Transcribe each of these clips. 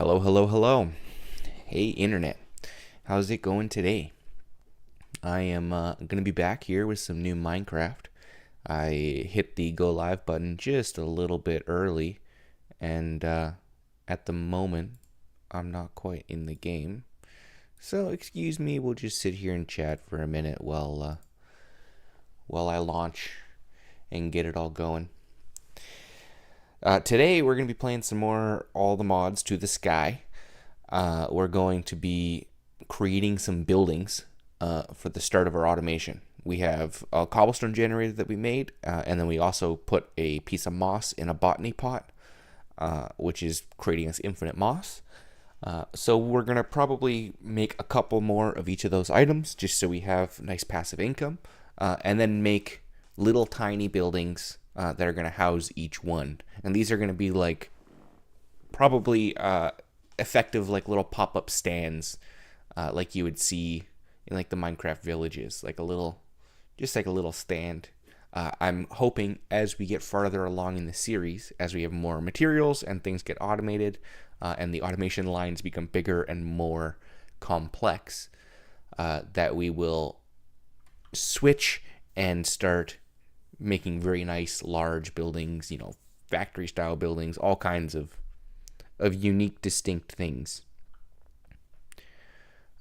Hello, hello, hello. Hey, Internet. How's it going today? I am going to be back here with some new Minecraft. I hit the go live button just a little bit early, and at the moment, I'm not quite in the game. So, excuse me, we'll just sit here and chat for a minute while I launch and get it all going. Today, we're going to be playing some more All the Mods to the Sky. We're going to be creating some buildings for the start of our automation. We have a cobblestone generator that we made, and then we also put a piece of moss in a botany pot, which is creating us infinite moss. So we're going to probably make a couple more of each of those items just so we have nice passive income, and then make little tiny buildings that are going to house each one. And these are going to be like probably effective like little pop-up stands like you would see in like the Minecraft villages, like a little stand. I'm hoping as we get farther along in the series, as we have more materials and things get automated, and the automation lines become bigger and more complex, that we will switch and start making very nice large buildings, factory style buildings, all kinds of unique, distinct things.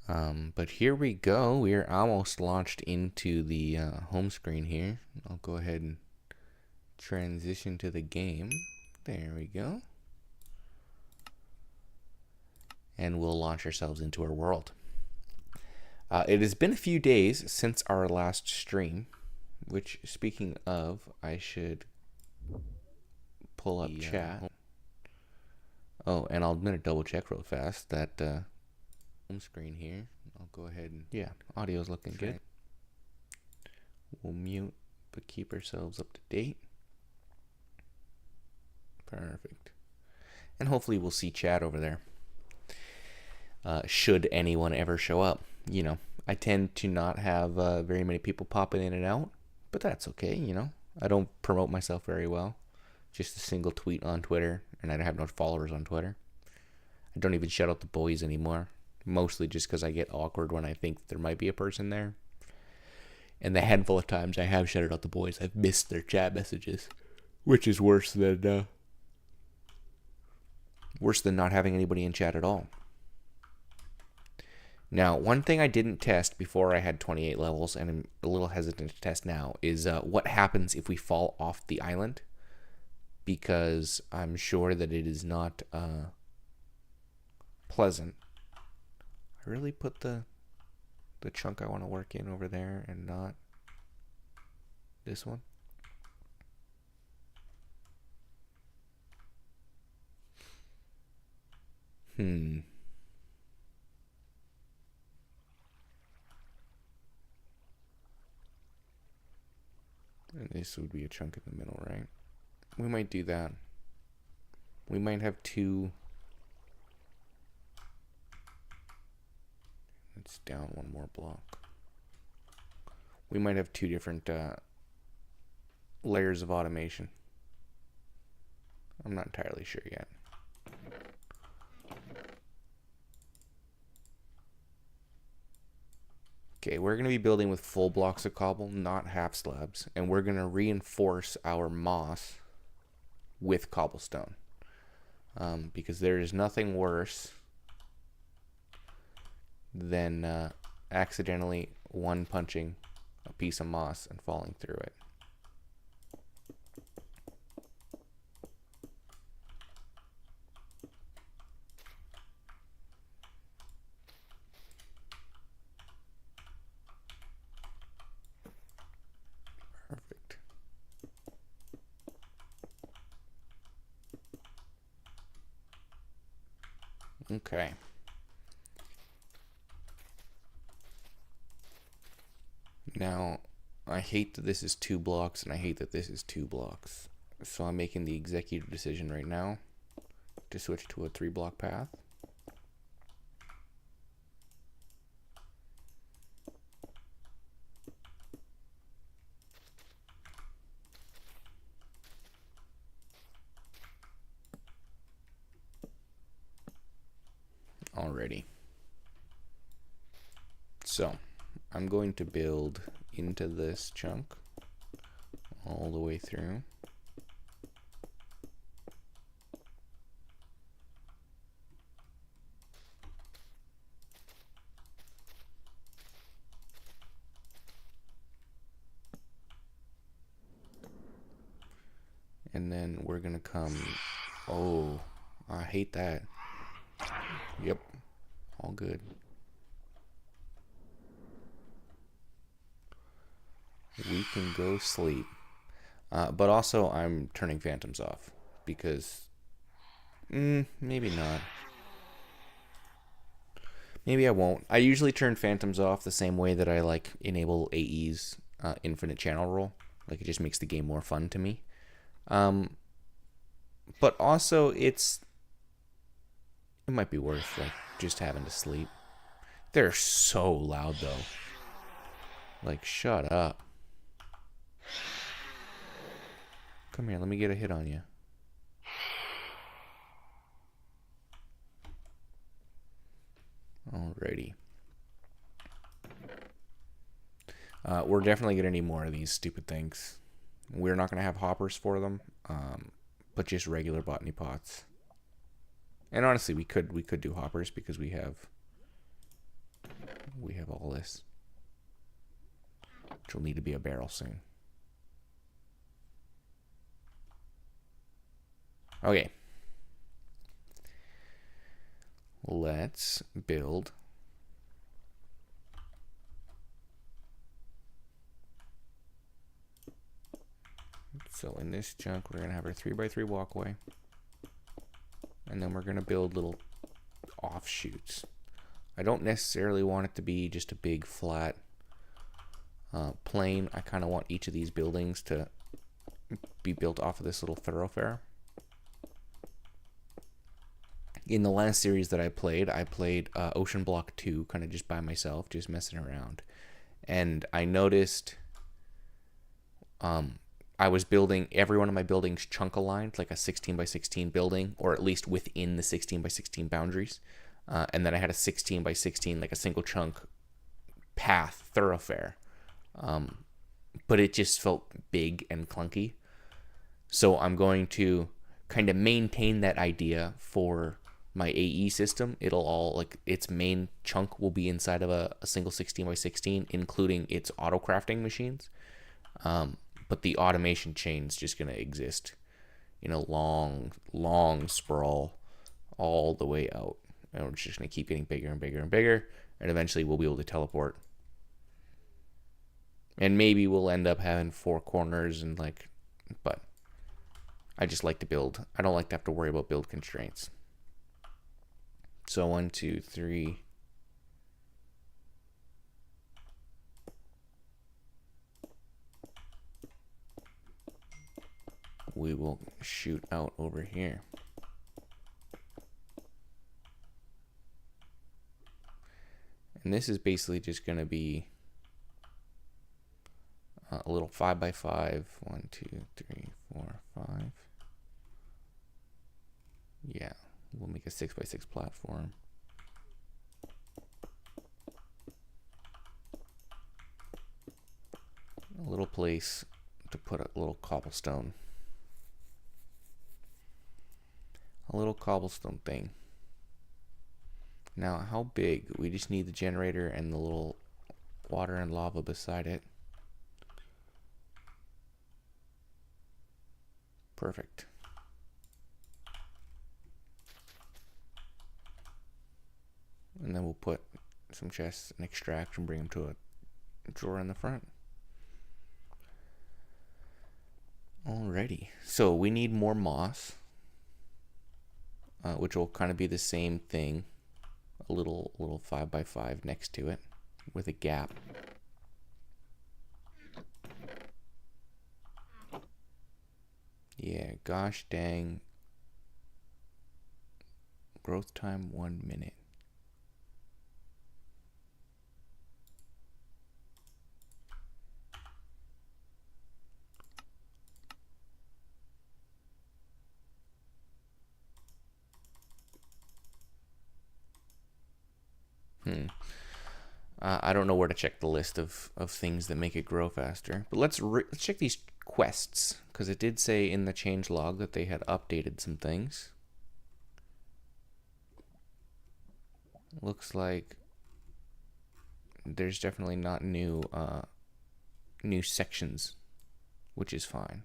But here we go. We're almost launched into the home screen here. I'll go ahead and transition to the game. There we go. And we'll launch ourselves into our world. It has been a few days since our last stream, which, speaking of, I should pull up chat. Oh, and I'm going to double check real fast that home screen here. I'll go ahead and, yeah, audio's looking good. We'll mute, but keep ourselves up to date. Perfect. And hopefully we'll see chat over there. Should anyone ever show up. I tend to not have very many people popping in and out, but that's okay, I don't promote myself very well. Just a single tweet on Twitter, and I have no followers on Twitter. I don't even shout out the boys anymore, mostly just because I get awkward when I think there might be a person there. And the handful of times I have shouted out the boys, I've missed their chat messages, which is worse than not having anybody in chat at all. Now, one thing I didn't test before I had 28 levels, and I'm a little hesitant to test now, is what happens if we fall off the island. Because I'm sure that it is not pleasant. I really put the chunk I want to work in over there and not this one. And this would be a chunk in the middle, right? We might do that. We might have two. It's down one more block. We might have two different layers of automation. I'm not entirely sure yet. Okay, we're going to be building with full blocks of cobble, not half slabs, and we're going to reinforce our moss with cobblestone, because there is nothing worse than accidentally one punching a piece of moss and falling through it. Perfect. Okay. Now, I hate that this is 2 blocks, and I hate that this is 2 blocks. So I'm making the executive decision right now to switch to a 3-block path. Alrighty. So, I'm going to build into this chunk all the way through. And then we're gonna come, oh, I hate that. Yep, all good. We can go sleep. But also I'm turning phantoms off because, maybe not. Maybe I won't. I usually turn phantoms off the same way that I like enable AE's infinite channel roll. Like it just makes the game more fun to me. But also it might be worth like just having to sleep. They're so loud though. Like shut up. Come here, let me get a hit on you. Alrighty. We're definitely gonna need more of these stupid things. We're not gonna have hoppers for them, but just regular botany pots. And honestly, we could do hoppers because we have all this, which will need to be a barrel soon. Okay. Let's build. So in this chunk, we're going to have our 3x3 walkway. And then we're going to build little offshoots. I don't necessarily want it to be just a big flat plane. I kind of want each of these buildings to be built off of this little thoroughfare. In the last series that I played Ocean Block 2 kind of just by myself, just messing around. And I noticed I was building every one of my buildings chunk aligned, like a 16 by 16 building, or at least within the 16 by 16 boundaries. And then I had a 16 by 16, like a single chunk path thoroughfare. But it just felt big and clunky. So I'm going to kind of maintain that idea for my AE system. It'll all, like, its main chunk will be inside of a single 16 by 16, including its auto crafting machines. But the automation chain's just going to exist in a long, long sprawl all the way out. And we're just going to keep getting bigger and bigger and bigger. And eventually we'll be able to teleport. And maybe we'll end up having 4 corners and but I just like to build. I don't like to have to worry about build constraints. So 1, 2, 3. We will shoot out over here. And this is basically just going to be a little 5x5. 1, 2, 3, 4, 5. Yeah, we'll make a 6x6 platform. A little place to put a little cobblestone. A little cobblestone thing. Now, how big? We just need the generator and the little water and lava beside it. Perfect. And then we'll put some chests and extract and bring them to a drawer in the front. Alrighty. So we need more moss, which will kind of be the same thing. A little 5x5 next to it with a gap. Yeah, gosh dang. Growth time 1 minute. I don't know where to check the list of things that make it grow faster. But let's check these quests, because it did say in the change log that they had updated some things. Looks like there's definitely not new sections, which is fine.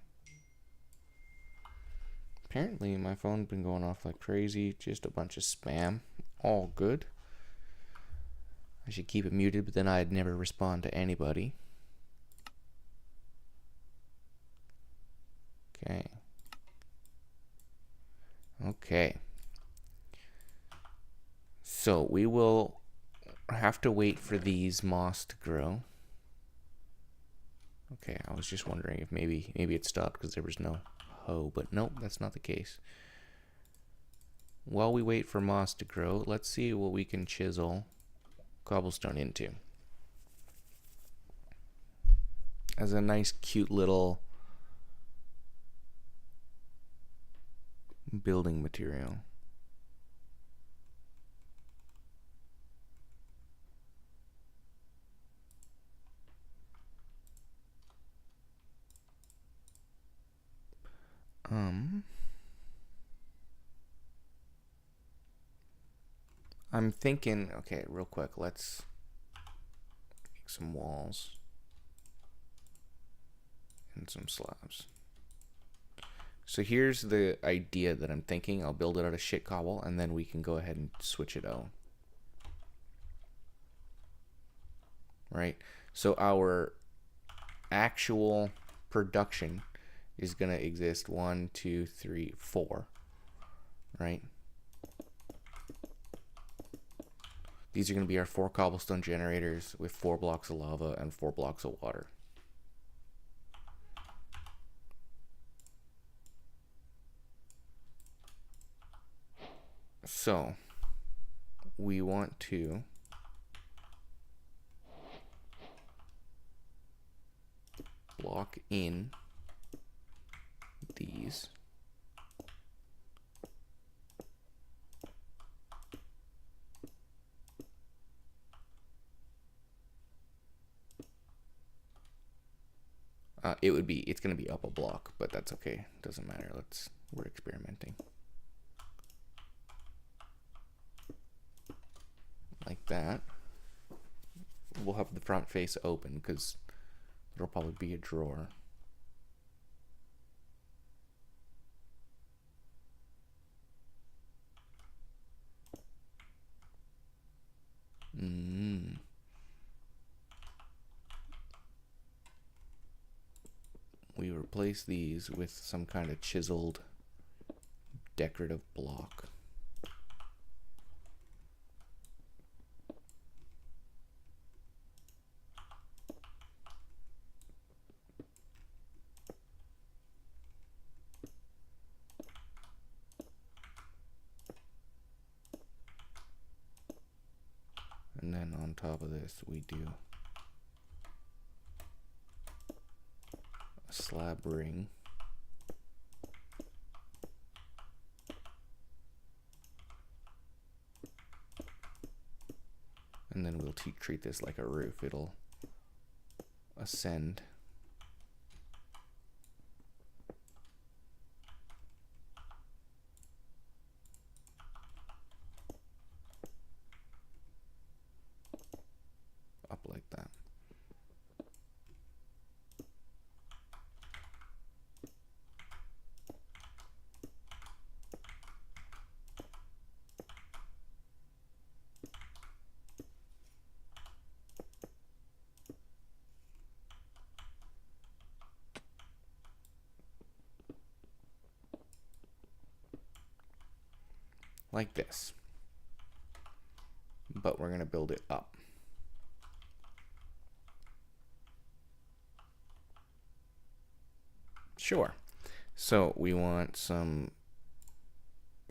Apparently my phone's been going off like crazy, just a bunch of spam. All good. I should keep it muted, but then I'd never respond to anybody. Okay. So we will have to wait for these moss to grow. Okay, I was just wondering if maybe it stopped because there was no hoe, but nope, that's not the case. While we wait for moss to grow, let's see what we can chisel cobblestone into as a nice cute little building material. I'm thinking, okay, real quick, let's make some walls and some slabs. So here's the idea that I'm thinking. I'll build it out of shit cobble, and then we can go ahead and switch it out. Right? So our actual production is going to exist 1, 2, 3, 4. Right? These are going to be our 4 cobblestone generators with 4 blocks of lava and 4 blocks of water. So we want to block in these. It's going to be up a block, but that's okay. Doesn't matter. We're experimenting. Like that. We'll have the front face open because it'll probably be a drawer. We replace these with some kind of chiseled decorative block. And then on top of this, we do a slab ring. And then we'll treat this like a roof. It'll ascend. Up like that. Like this. But we're going to build it up. Sure. So we want some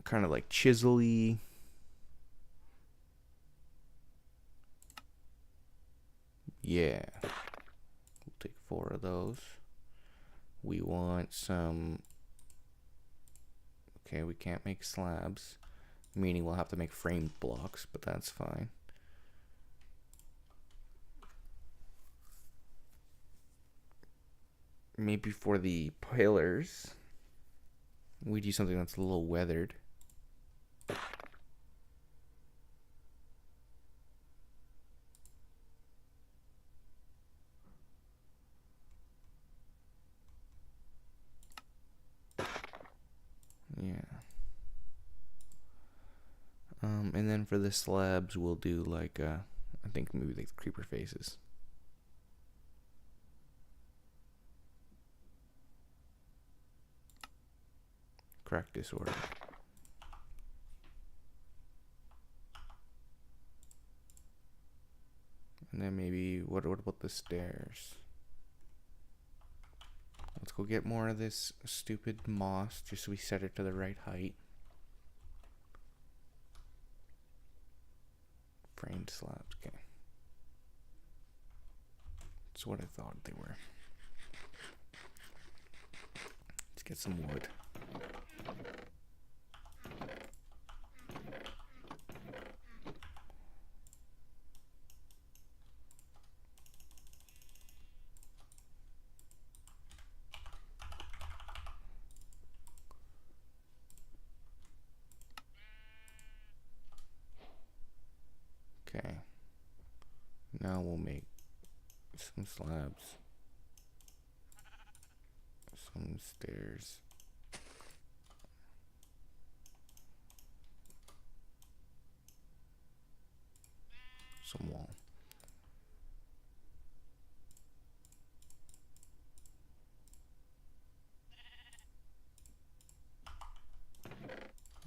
kind of like chisel-y. Yeah. We'll take 4 of those. We want some... Okay, we can't make slabs, meaning we'll have to make framed blocks, but that's fine. maybe for the pillars, we do something that's a little weathered. Yeah. And then for the slabs, we'll do like, I think maybe like the creeper faces. Crack disorder. And then maybe, what about the stairs? Let's go get more of this stupid moss, just so we set it to the right height. Framed slabs, okay. That's what I thought they were. Let's get some wood. Okay. Now we'll make some slabs. Some stairs. Some wall.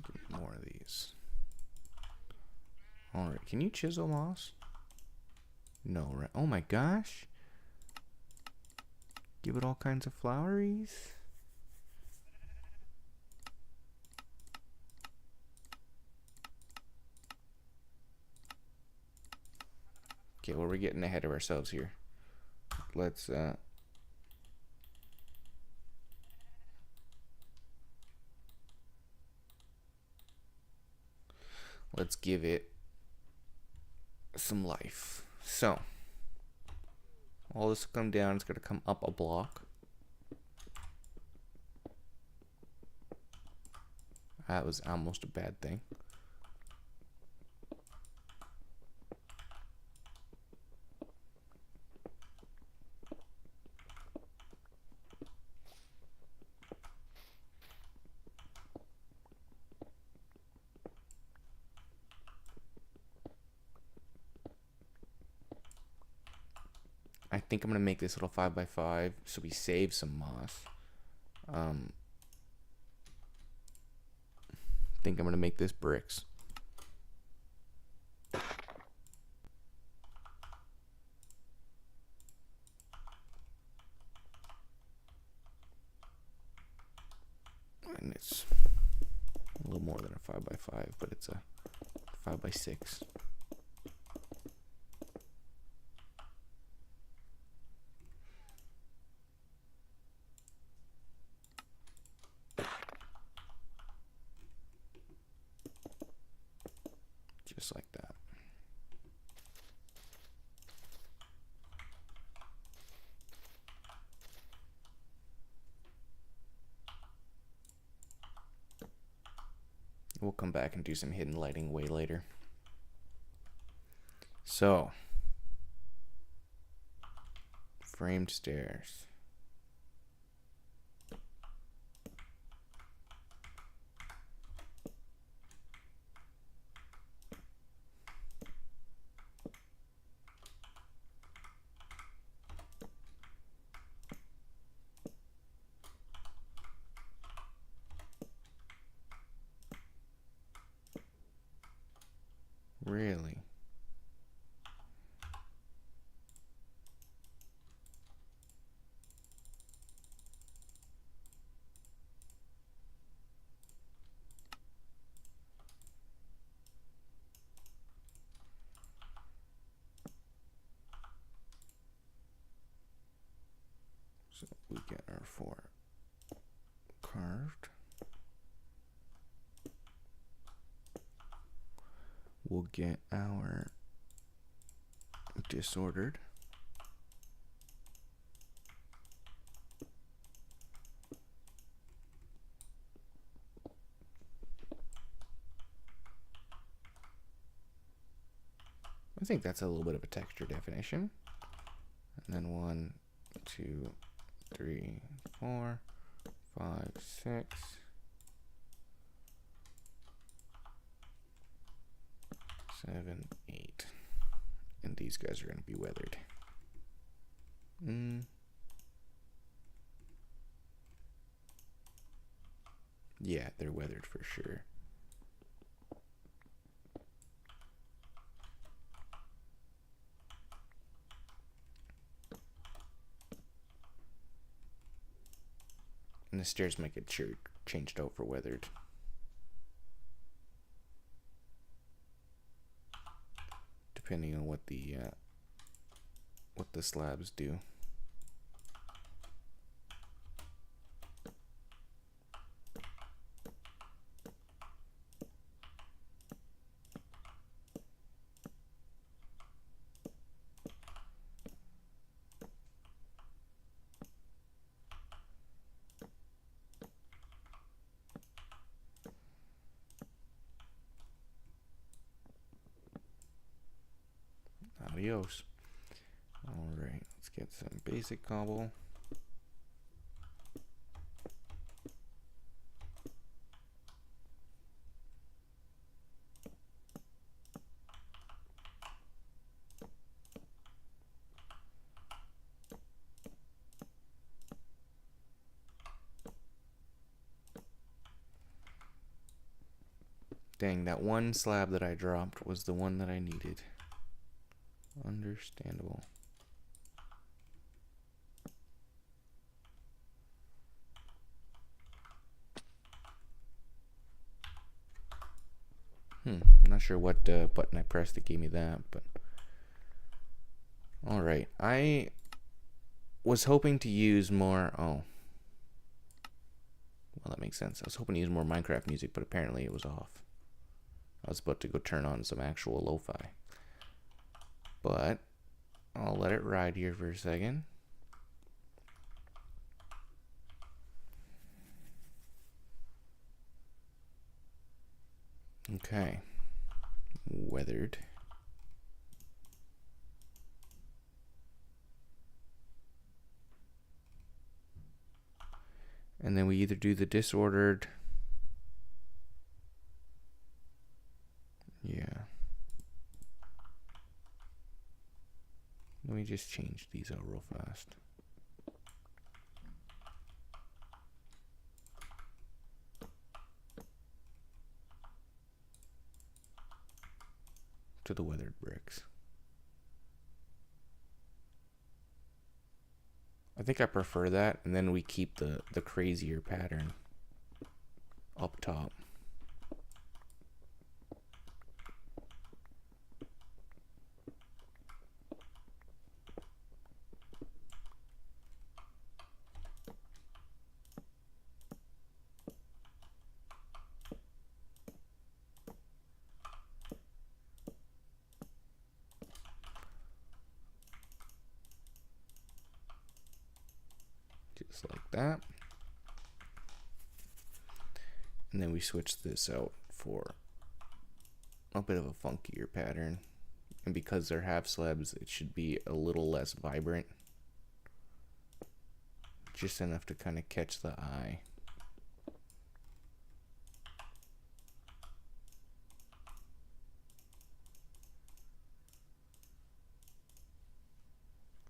Get more of these. Alright, can you chisel moss? No, right? Oh my gosh. Give it all kinds of floweries. Okay, well, we're getting ahead of ourselves here. Let's give it some life. So all this will come down. It's going to come up a block. That was almost a bad thing. I think I'm going to make this little 5x5 so we save some moss. I think I'm going to make this bricks. And it's a little more than a 5x5, but it's a 5x6. Just like that. We'll come back and do some hidden lighting way later. So, framed stairs. Really? So we get our 4 carved. We'll get our disordered. I think that's a little bit of a texture definition. And then 1, 2, 3, 4, 5, 6. 7, 8. And these guys are going to be weathered. Yeah, they're weathered for sure. And the stairs might get changed out for weathered. Depending on what the slabs do. Adios. Alright, let's get some basic cobble. Dang, that one slab that I dropped was the one that I needed. Understandable. Not sure what button I pressed that gave me that, but all right. I was hoping to use more. Oh, well, that makes sense. I was hoping to use more Minecraft music, but apparently it was off. I was about to go turn on some actual lo-fi. But I'll let it ride here for a second. Okay. Weathered. And then we either do the disordered. Yeah. Let me just change these out real fast. To the weathered bricks. I think I prefer that, and then we keep the crazier pattern up top. Just like that. And then we switch this out for a bit of a funkier pattern. And because they're half slabs, it should be a little less vibrant. Just enough to kind of catch the eye.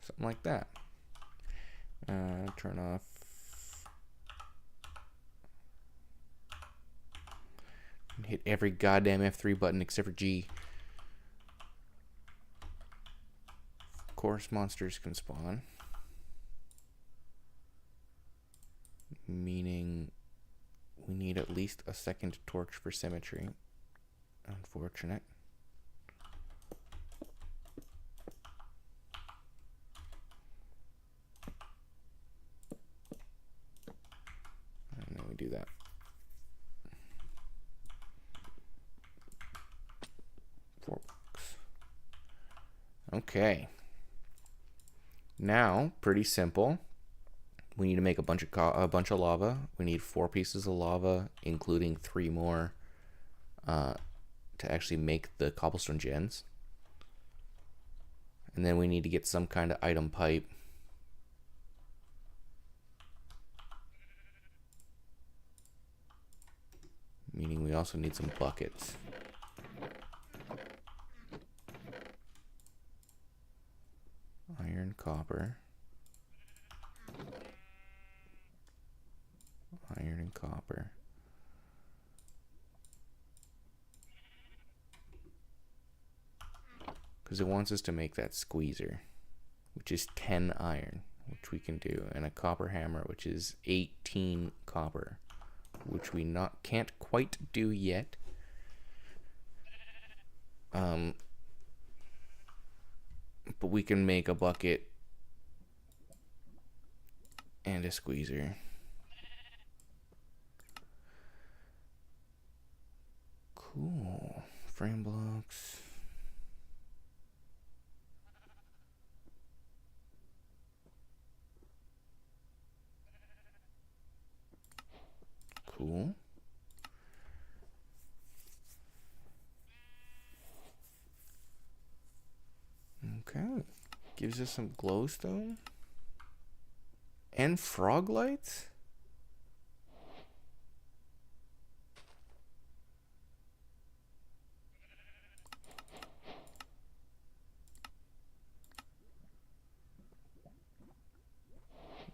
Something like that. Turn off. Hit every goddamn F3 button except for G. Of course, monsters can spawn. Meaning we need at least a second torch for symmetry. Unfortunate. And then we do that. Okay. Now, pretty simple. We need to make a bunch of lava. We need 4 pieces of lava, including 3 more to actually make the cobblestone gens. And then we need to get some kind of item pipe. Meaning we also need some buckets. Iron, copper. Iron and copper. Because it wants us to make that squeezer, which is 10 iron, which we can do, and a copper hammer, which is 18 copper, which we can't quite do yet. But we can make a bucket and a squeezer. Cool. Frame blocks. Cool. Okay. Gives us some glowstone. And frog lights?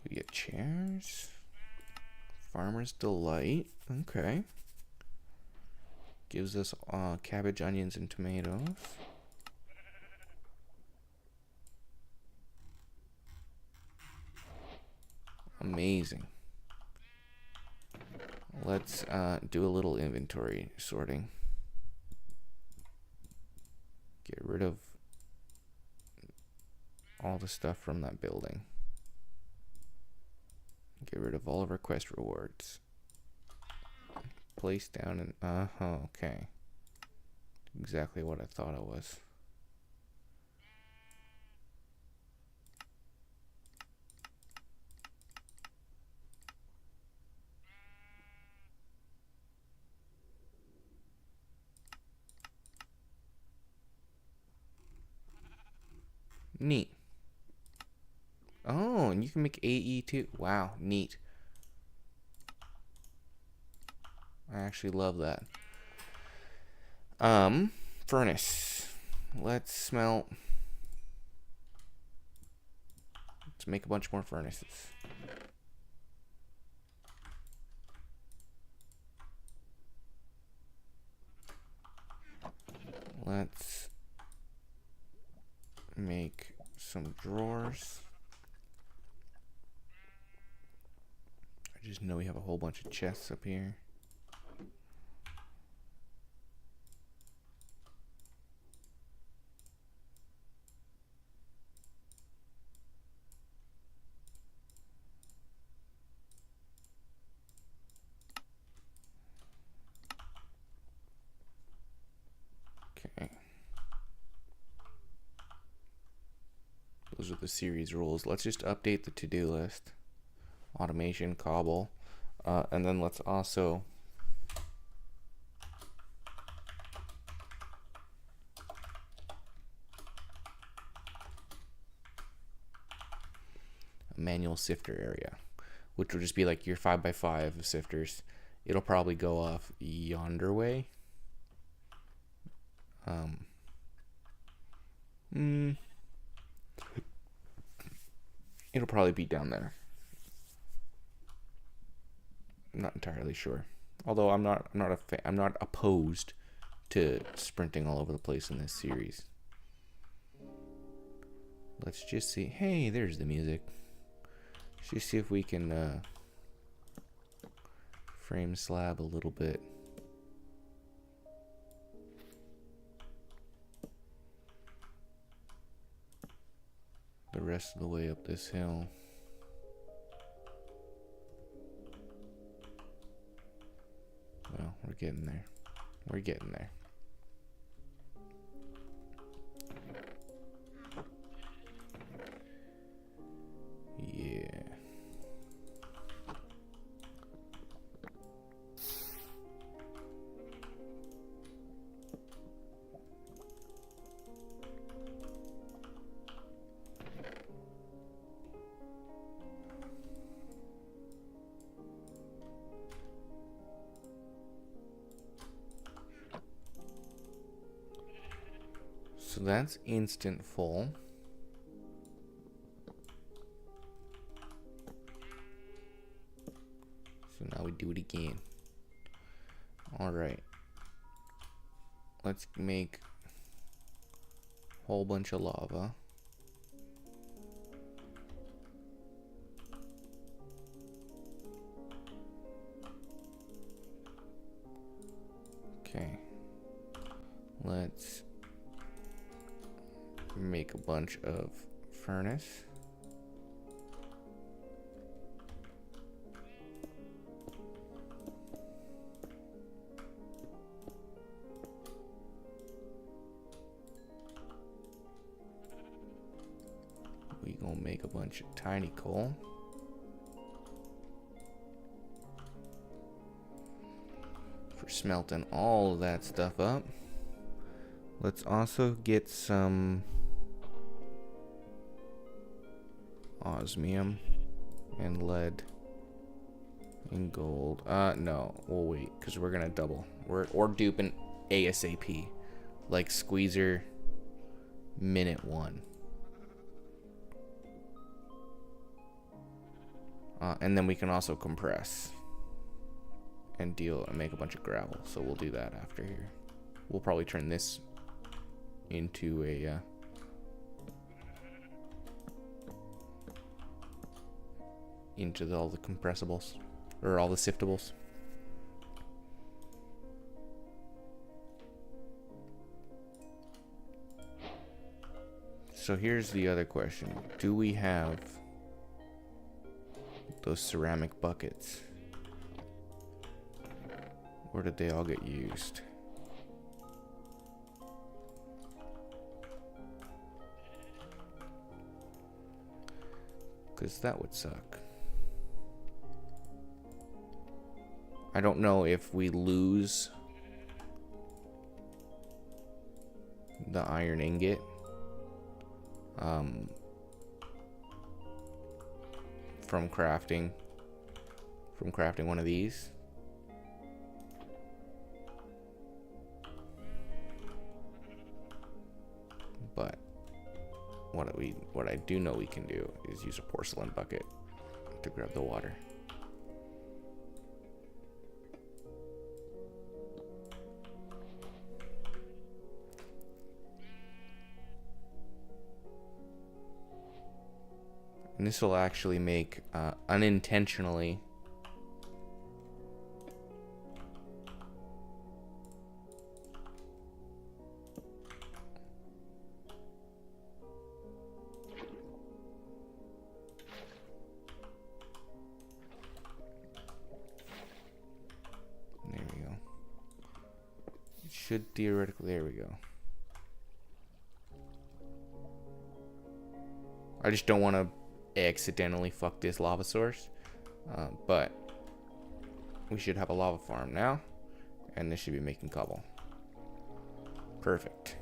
We get chairs. Farmer's Delight. Okay. Gives us cabbage, onions, and tomatoes. Amazing. Let's do a little inventory sorting. Get rid of all the stuff from that building. Get rid of all of our quest rewards. Place down and okay. Exactly what I thought it was. Neat. Oh, and you can make AE too. Wow, neat. I actually love that. Furnace. Let's make a bunch more furnaces. Let's make some drawers. I just know we have a whole bunch of chests up here. Okay. Those are the series rules. Let's just update the to-do list. Automation, cobble, and then let's also a manual sifter area, which will just be like your 5x5 sifters. It'll probably go off yonder way. It'll probably be down there. I'm not entirely sure. Although I'm not opposed to sprinting all over the place in this series. Let's just see. Hey, there's the music. Let's just see if we can frame slab a little bit. The rest of the way up this hill. Well, we're getting there. We're getting there. Yeah. So that's instant full. So now we do it again. Alright. Let's make a whole bunch of lava. Okay. Let's make a bunch of furnace. We gonna make a bunch of tiny coal. For smelting all of that stuff up. Let's also get some osmium and lead and gold. No, we'll wait because we're gonna double. Or dupe an ASAP, like squeezer minute 1. And then we can also compress and make a bunch of gravel. So we'll do that after here. We'll probably turn this into a all the compressibles or all the siftables. So here's the other question. Do we have those ceramic buckets? Or did they all get used? Because that would suck. I don't know if we lose the iron ingot from crafting one of these. But what I do know we can do is use a porcelain bucket to grab the water. And this will actually make unintentionally should theoretically, there we go. I just don't want to accidentally fuck this lava source, but we should have a lava farm now, and this should be making cobble. Perfect.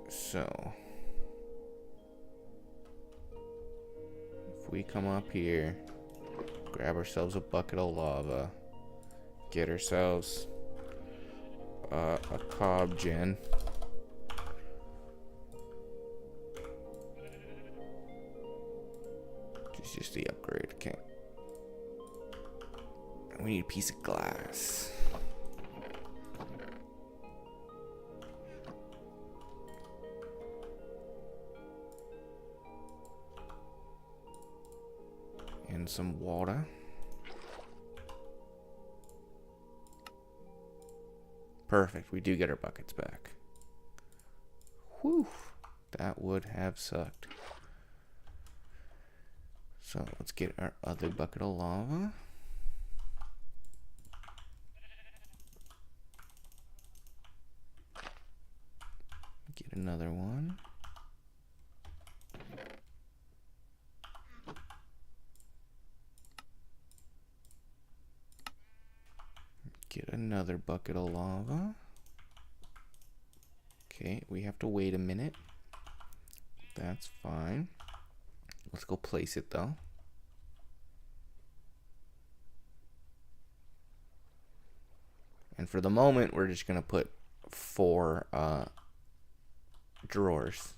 So if we come up here, grab ourselves a bucket of lava, get ourselves a cob gen, just the upgrade. Okay, we need a piece of glass. And some water. Perfect, we do get our buckets back. Whew, that would have sucked. So let's get our other bucket of lava. Get another one. Get another bucket of lava. Okay, we have to wait a minute. That's fine. Let's go place it though. And for the moment, we're just going to put 4 drawers.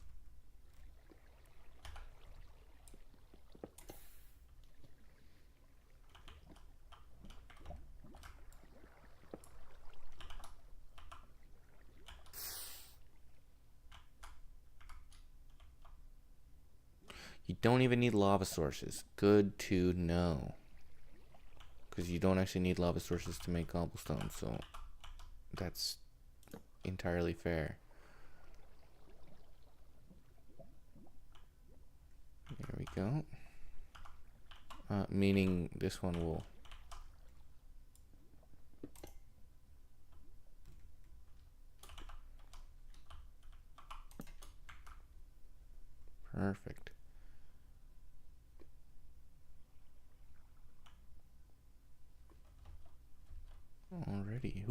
You don't even need lava sources. Good to know. Because you don't actually need lava sources to make cobblestone, so that's entirely fair. There we go. Meaning this one will... Perfect. Alrighty.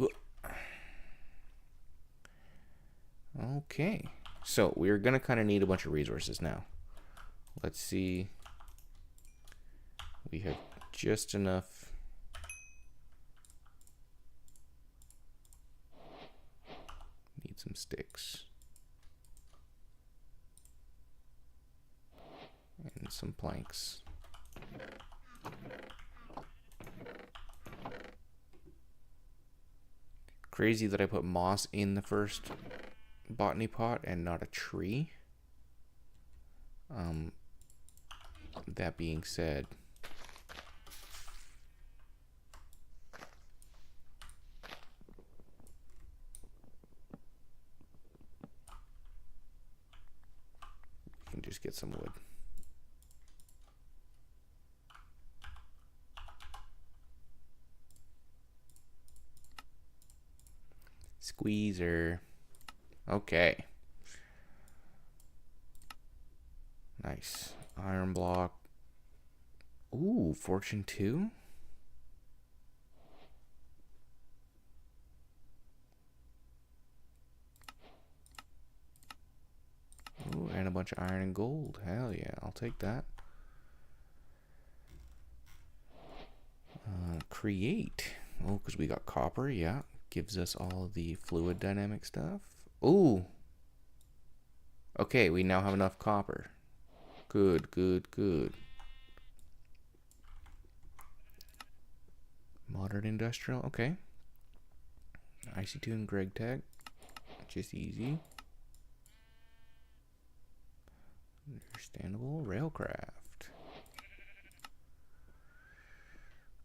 Okay. So we're going to kind of need a bunch of resources now. Let's see. We have just enough. Need some sticks. And some planks. Crazy that I put moss in the first botany pot and not a tree. That being said, we can just get some wood. Squeezer. Okay. Nice. Iron block. Ooh, fortune 2. Ooh, and a bunch of iron and gold. Hell yeah, I'll take that. Create. Oh, because we got copper, yeah. Gives us all the fluid dynamic stuff. Ooh. Okay, we now have enough copper. Good, good, good. Modern industrial, okay. IC2 and Greg Tech. Just easy. Understandable. Railcraft.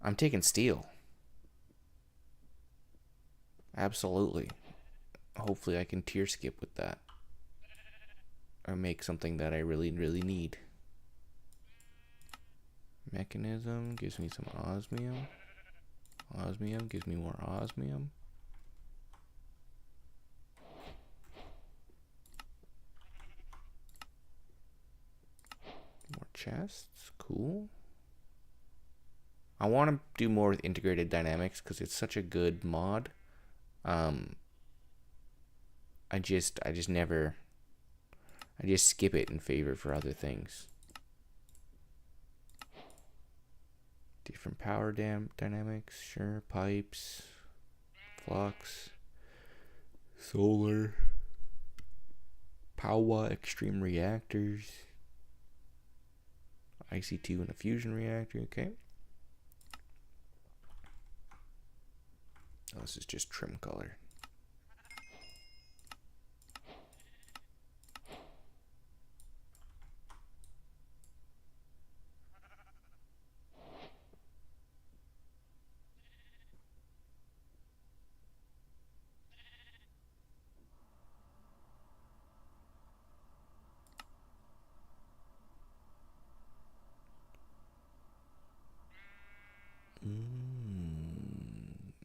I'm taking steel. Absolutely. Hopefully I can tier skip with that. Or make something that I really, really need. Mechanism gives me some osmium. Osmium gives me more osmium. More chests. Cool. I want to do more with integrated dynamics because it's such a good mod. I just skip it in favor for other things. Different power dynamics, sure. Pipes, flux, solar, power, extreme reactors, IC2 and a fusion reactor. Okay. Oh, this is just trim color.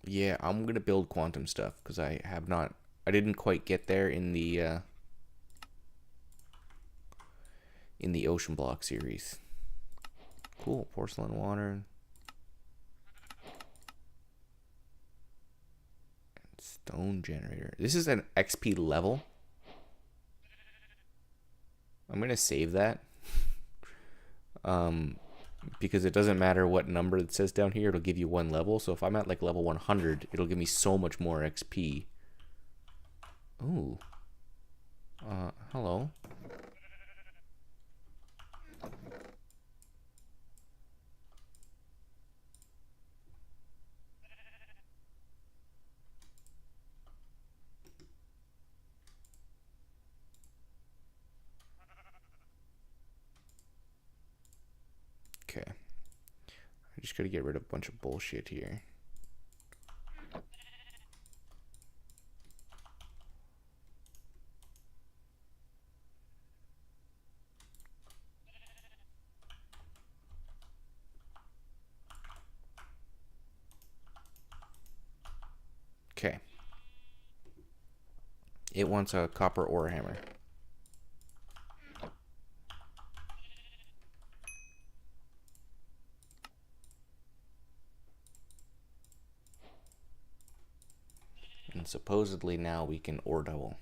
Yeah, I'm gonna build quantum stuff because I didn't quite get there in the ocean block series. Cool, porcelain water. Stone generator. This is an XP level. I'm gonna save that. because it doesn't matter what number it says down here, it'll give you one level. So if I'm at like level 100, it'll give me so much more XP. Ooh. Hello. Okay. I just gotta get rid of a bunch of bullshit here. Okay. It wants a copper ore hammer. And supposedly now we can ore double.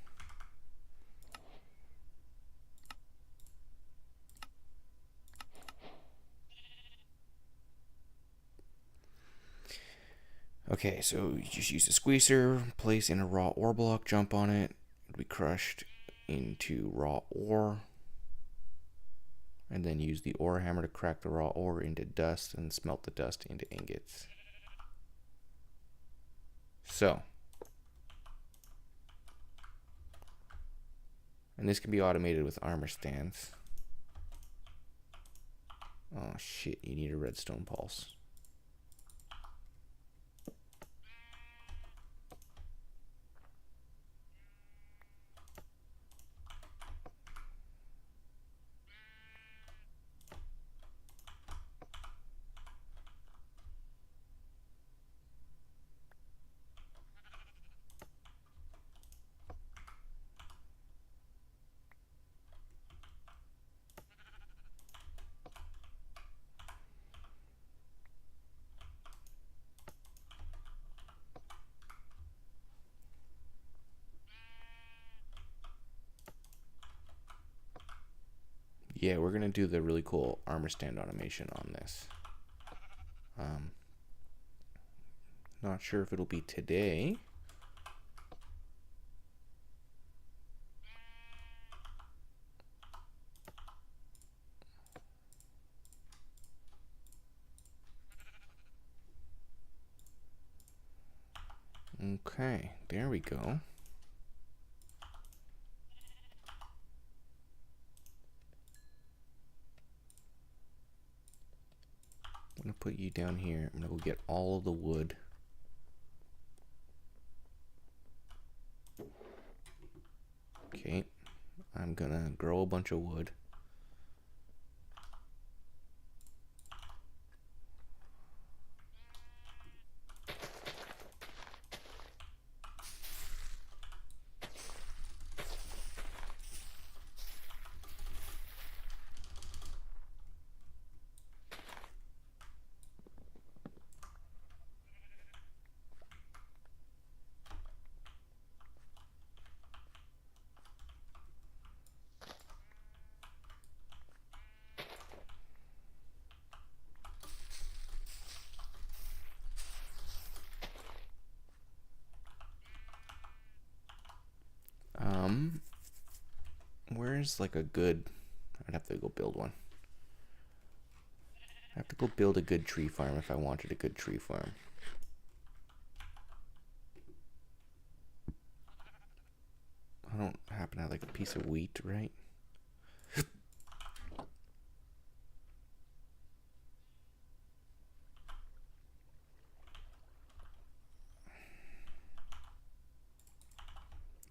Okay, so you just use a squeezer, place in a raw ore block, jump on it, it'll be crushed into raw ore, and then use the ore hammer to crack the raw ore into dust and smelt the dust into ingots. So, and this can be automated with armor stands. Oh shit, you need a redstone pulse. Yeah, we're gonna do the really cool armor stand automation on this. Not sure if it'll be today. Okay, there we go. I'm gonna put you down here. I'm gonna go get all of the wood. Okay, I'm gonna grow a bunch of wood. Where's like a good... I'd have to go build one. I have to go build a good tree farm if I wanted a good tree farm. I don't happen to have like a piece of wheat, right?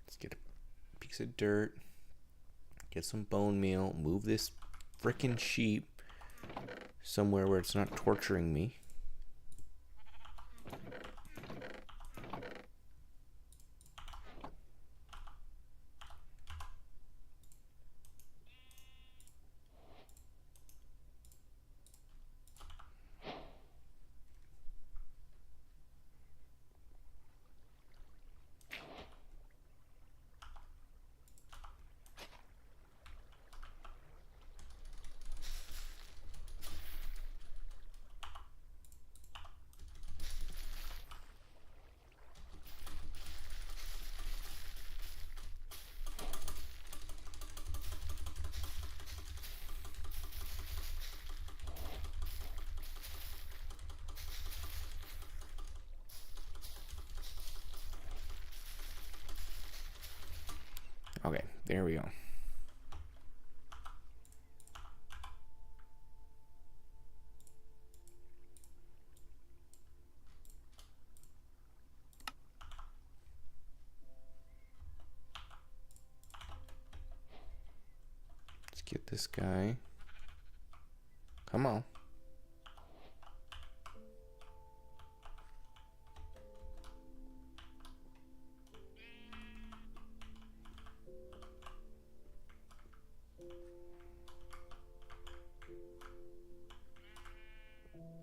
Let's get a piece of dirt. Get some bone meal. Move this frickin' sheep somewhere where it's not torturing me. There we go. Let's get this guy. Come on.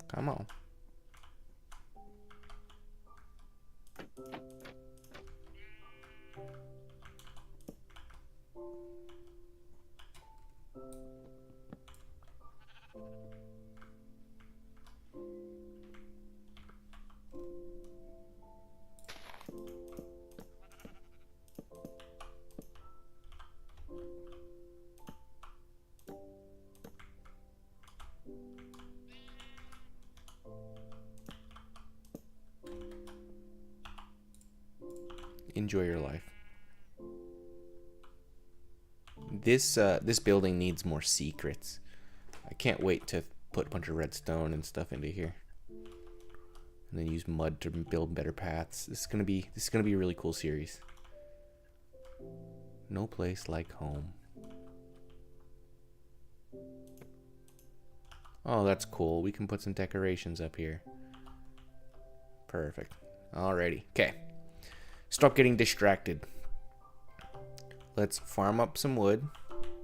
Come on. Enjoy your life. This building needs more secrets. I can't wait to put a bunch of redstone and stuff into here, and then use mud to build better paths. This is gonna be a really cool series. No place like home. Oh, that's cool. We can put some decorations up here. Perfect. Alrighty. Okay. Stop getting distracted. Let's farm up some wood.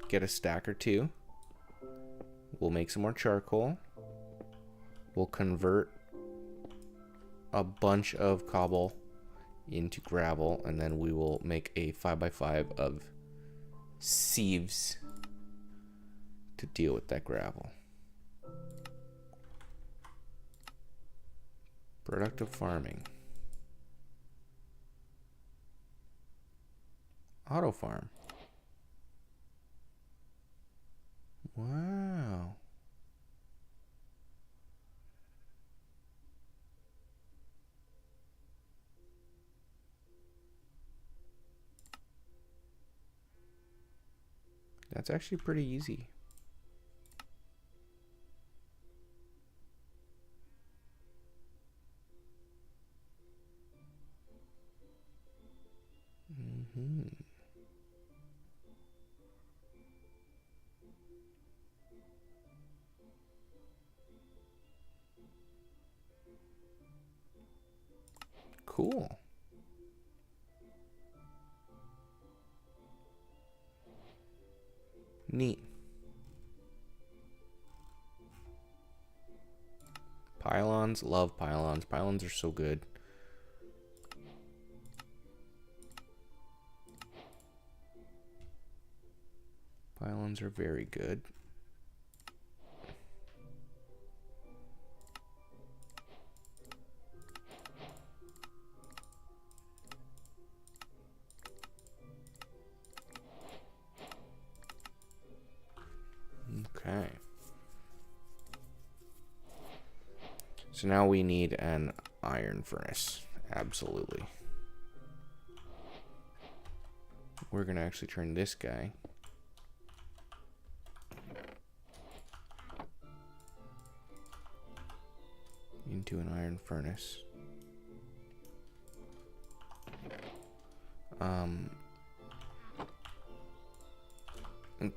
Get a stack or two. We'll make some more charcoal. We'll convert a bunch of cobble into gravel, and then we will make a 5x5 of sieves to deal with that gravel. Productive farming. Auto farm. Wow. That's actually pretty easy. Cool. Neat. Pylons, love pylons. Pylons are so good. Pylons are very good. Okay. So now we need an iron furnace. Absolutely. We're gonna actually turn this guy into an iron furnace.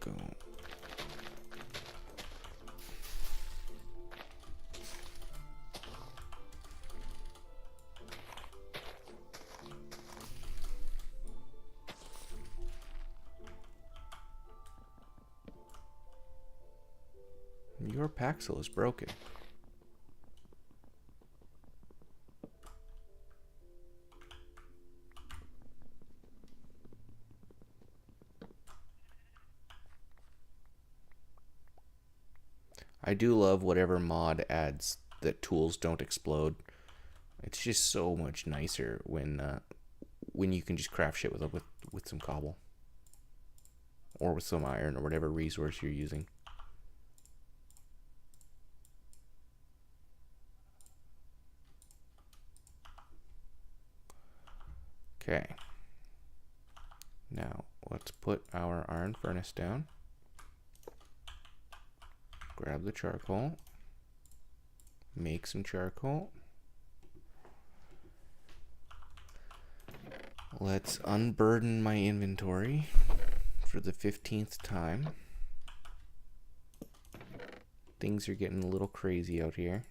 Go. Your Paxel is broken. I do love whatever mod adds that tools don't explode. It's just so much nicer when you can just craft shit with some cobble or with some iron or whatever resource you're using. Okay. Now let's put our iron furnace down. Grab the charcoal. Make some charcoal. Let's unburden my inventory for the 15th time. Things are getting a little crazy out here.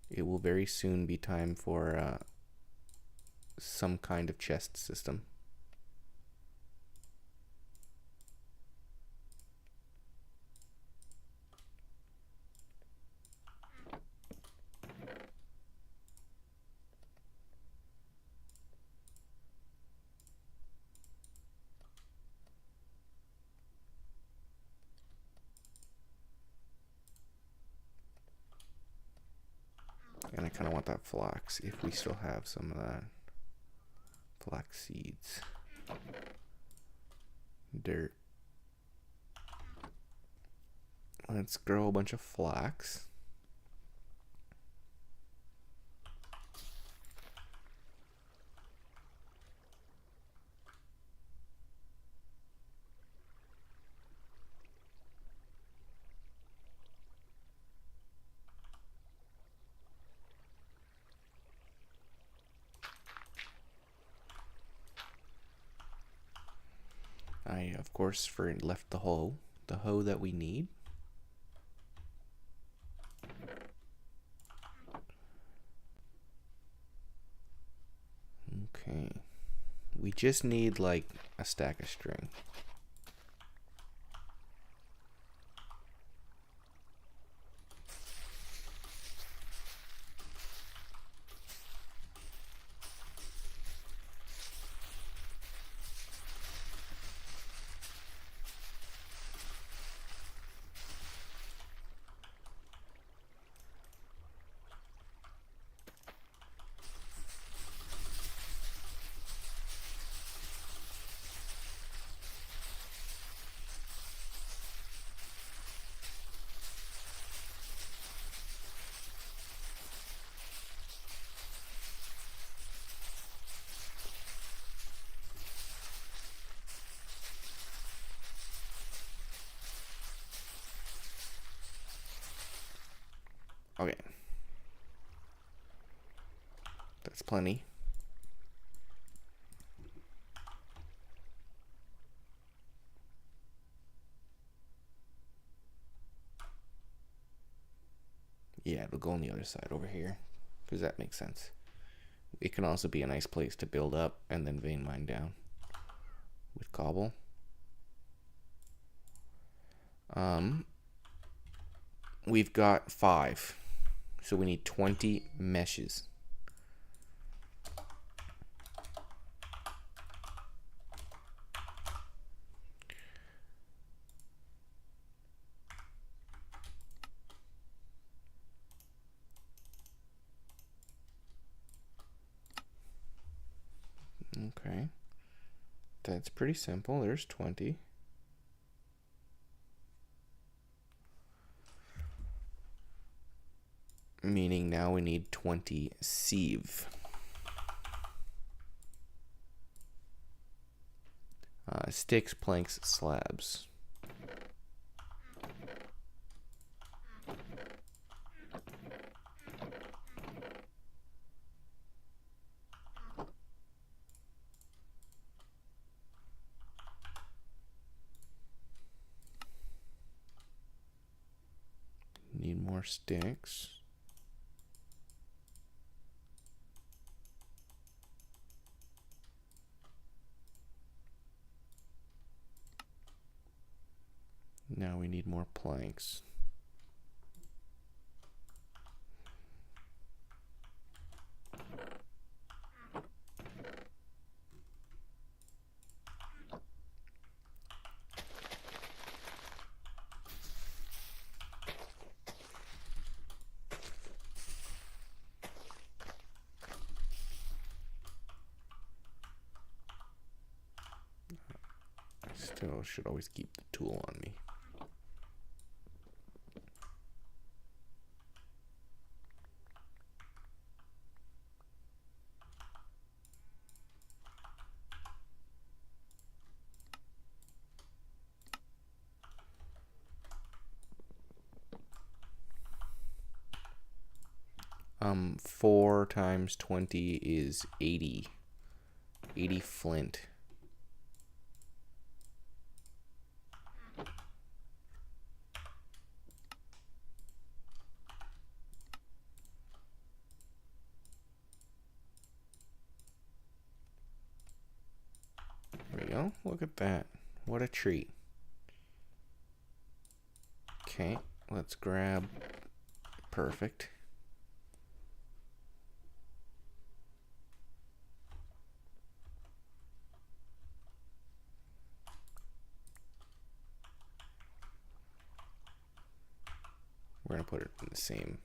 It will very soon be time for some kind of chest system. And I kind of want that flax, if we still have some of that. Flax seeds. Dirt. Let's grow a bunch of flax. I, of course, left the hoe that we need. Okay. We just need like a stack of string. Okay. That's plenty. Yeah, it'll go on the other side over here, because that makes sense. It can also be a nice place to build up and then vein mine down with cobble. We've got 5, so we need 20 meshes. Okay, that's pretty simple. There's 20. Meaning now we need 20 sieve. Sticks, planks, slabs. Need more sticks. Now we need more planks. I still should always keep the tool on me. 4 times 20 is 80. 80 flint. There we go. Look at that. What a treat. Okay, let's grab. Perfect. We're going to put it in the same.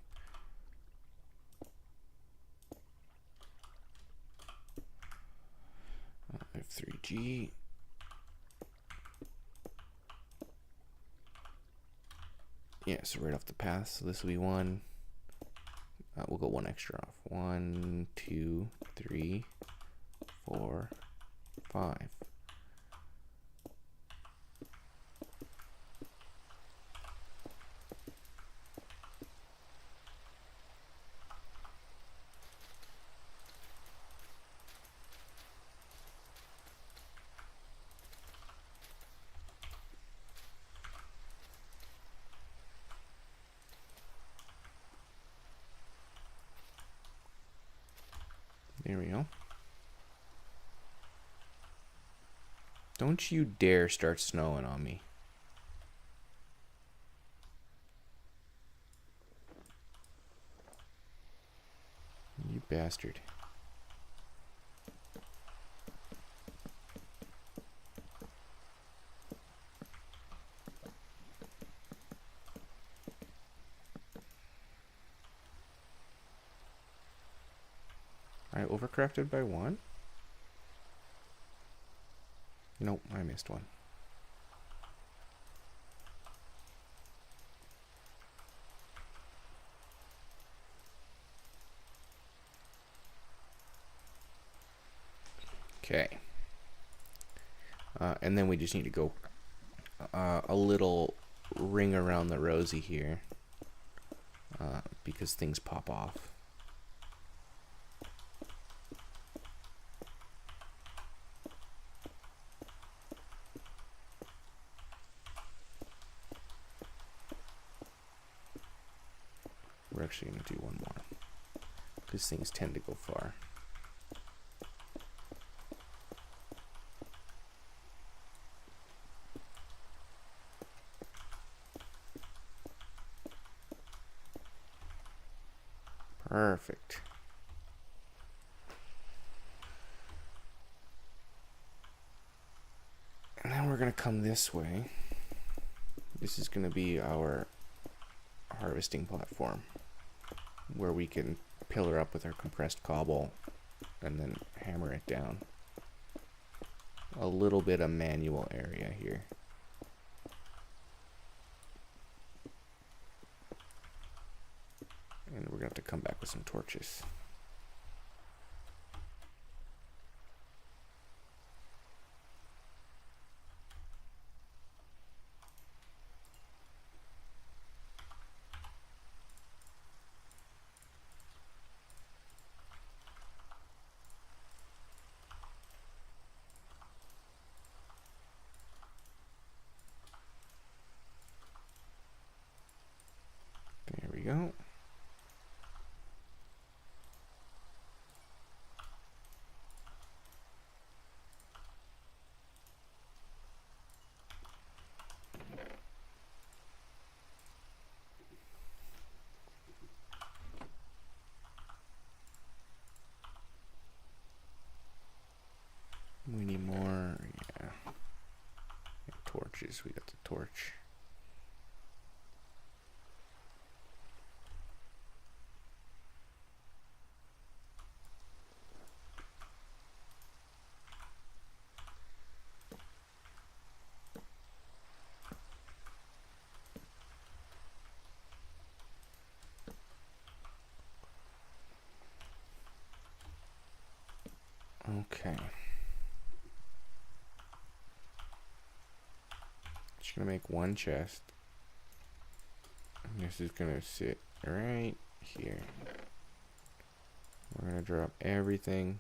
F3G. Yeah, so right off the path. So this will be 1. We'll go 1 extra off. 1, 2, 3, 4, 5. There we go. Don't you dare start snowing on me. You bastard. I overcrafted by 1? Nope, I missed 1. Okay. And then we just need to go a little ring around the rosy here because things pop off. We're actually going to do 1 more because things tend to go far. Perfect. And then we're going to come this way. This is going to be our harvesting platform where we can pillar up with our compressed cobble and then hammer it down. A little bit of manual area here. And we're going to have to come back with some torches. There we go. We need more, yeah. Torches, we got the torch. Okay. Just gonna make 1 chest. And this is gonna sit right here. We're going to drop everything.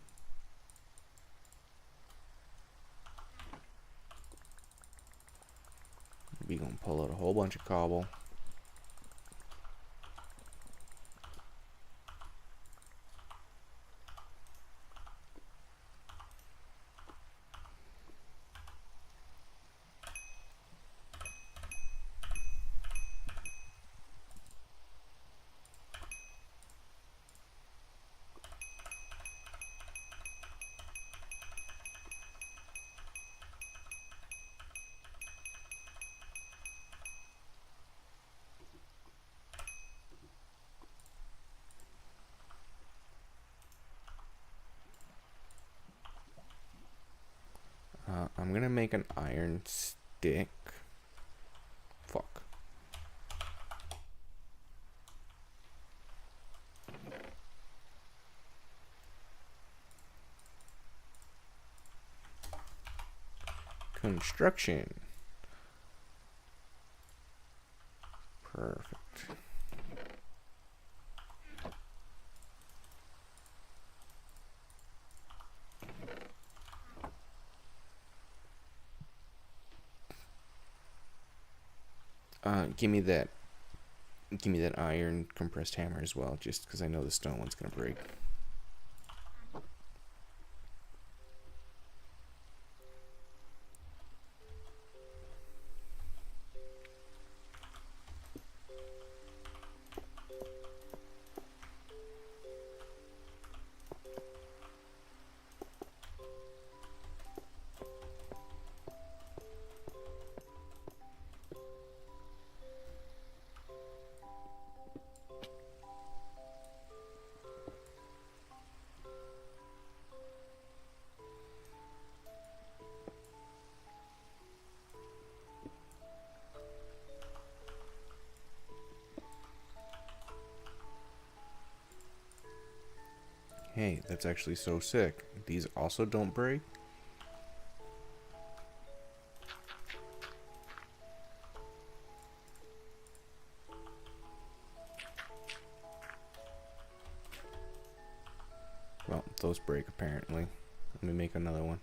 We're going to pull out a whole bunch of cobble. I'm gonna make an iron stick. Fuck. Construction. Perfect. Give me that. Give me that iron compressed hammer as well, just because I know the stone one's gonna break. Hey, that's actually so sick. These also don't break? Well, those break apparently. Let me make another one.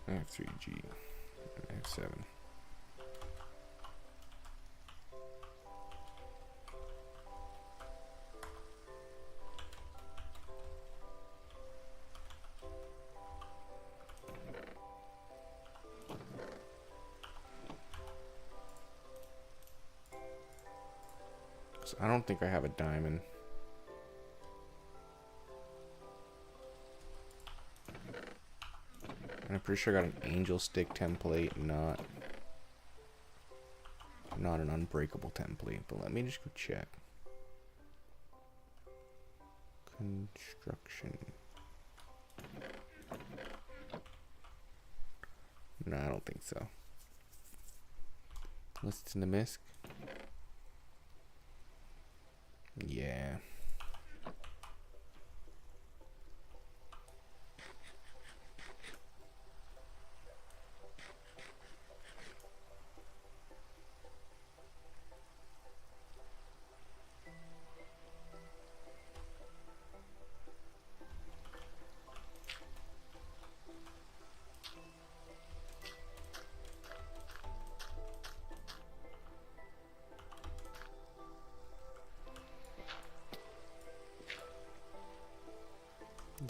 I have 3G. I have 7. I don't think I have a diamond. And I'm pretty sure I got an angel stick template, not an unbreakable template. But let me just go check. Construction. No, I don't think so. Listen to Misk. Yeah.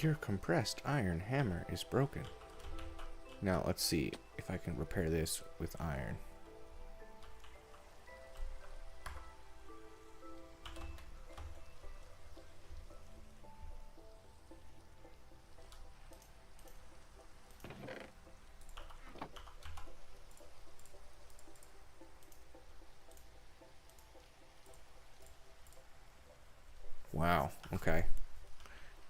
Your compressed iron hammer is broken. Now let's see if I can repair this with iron. Wow, okay.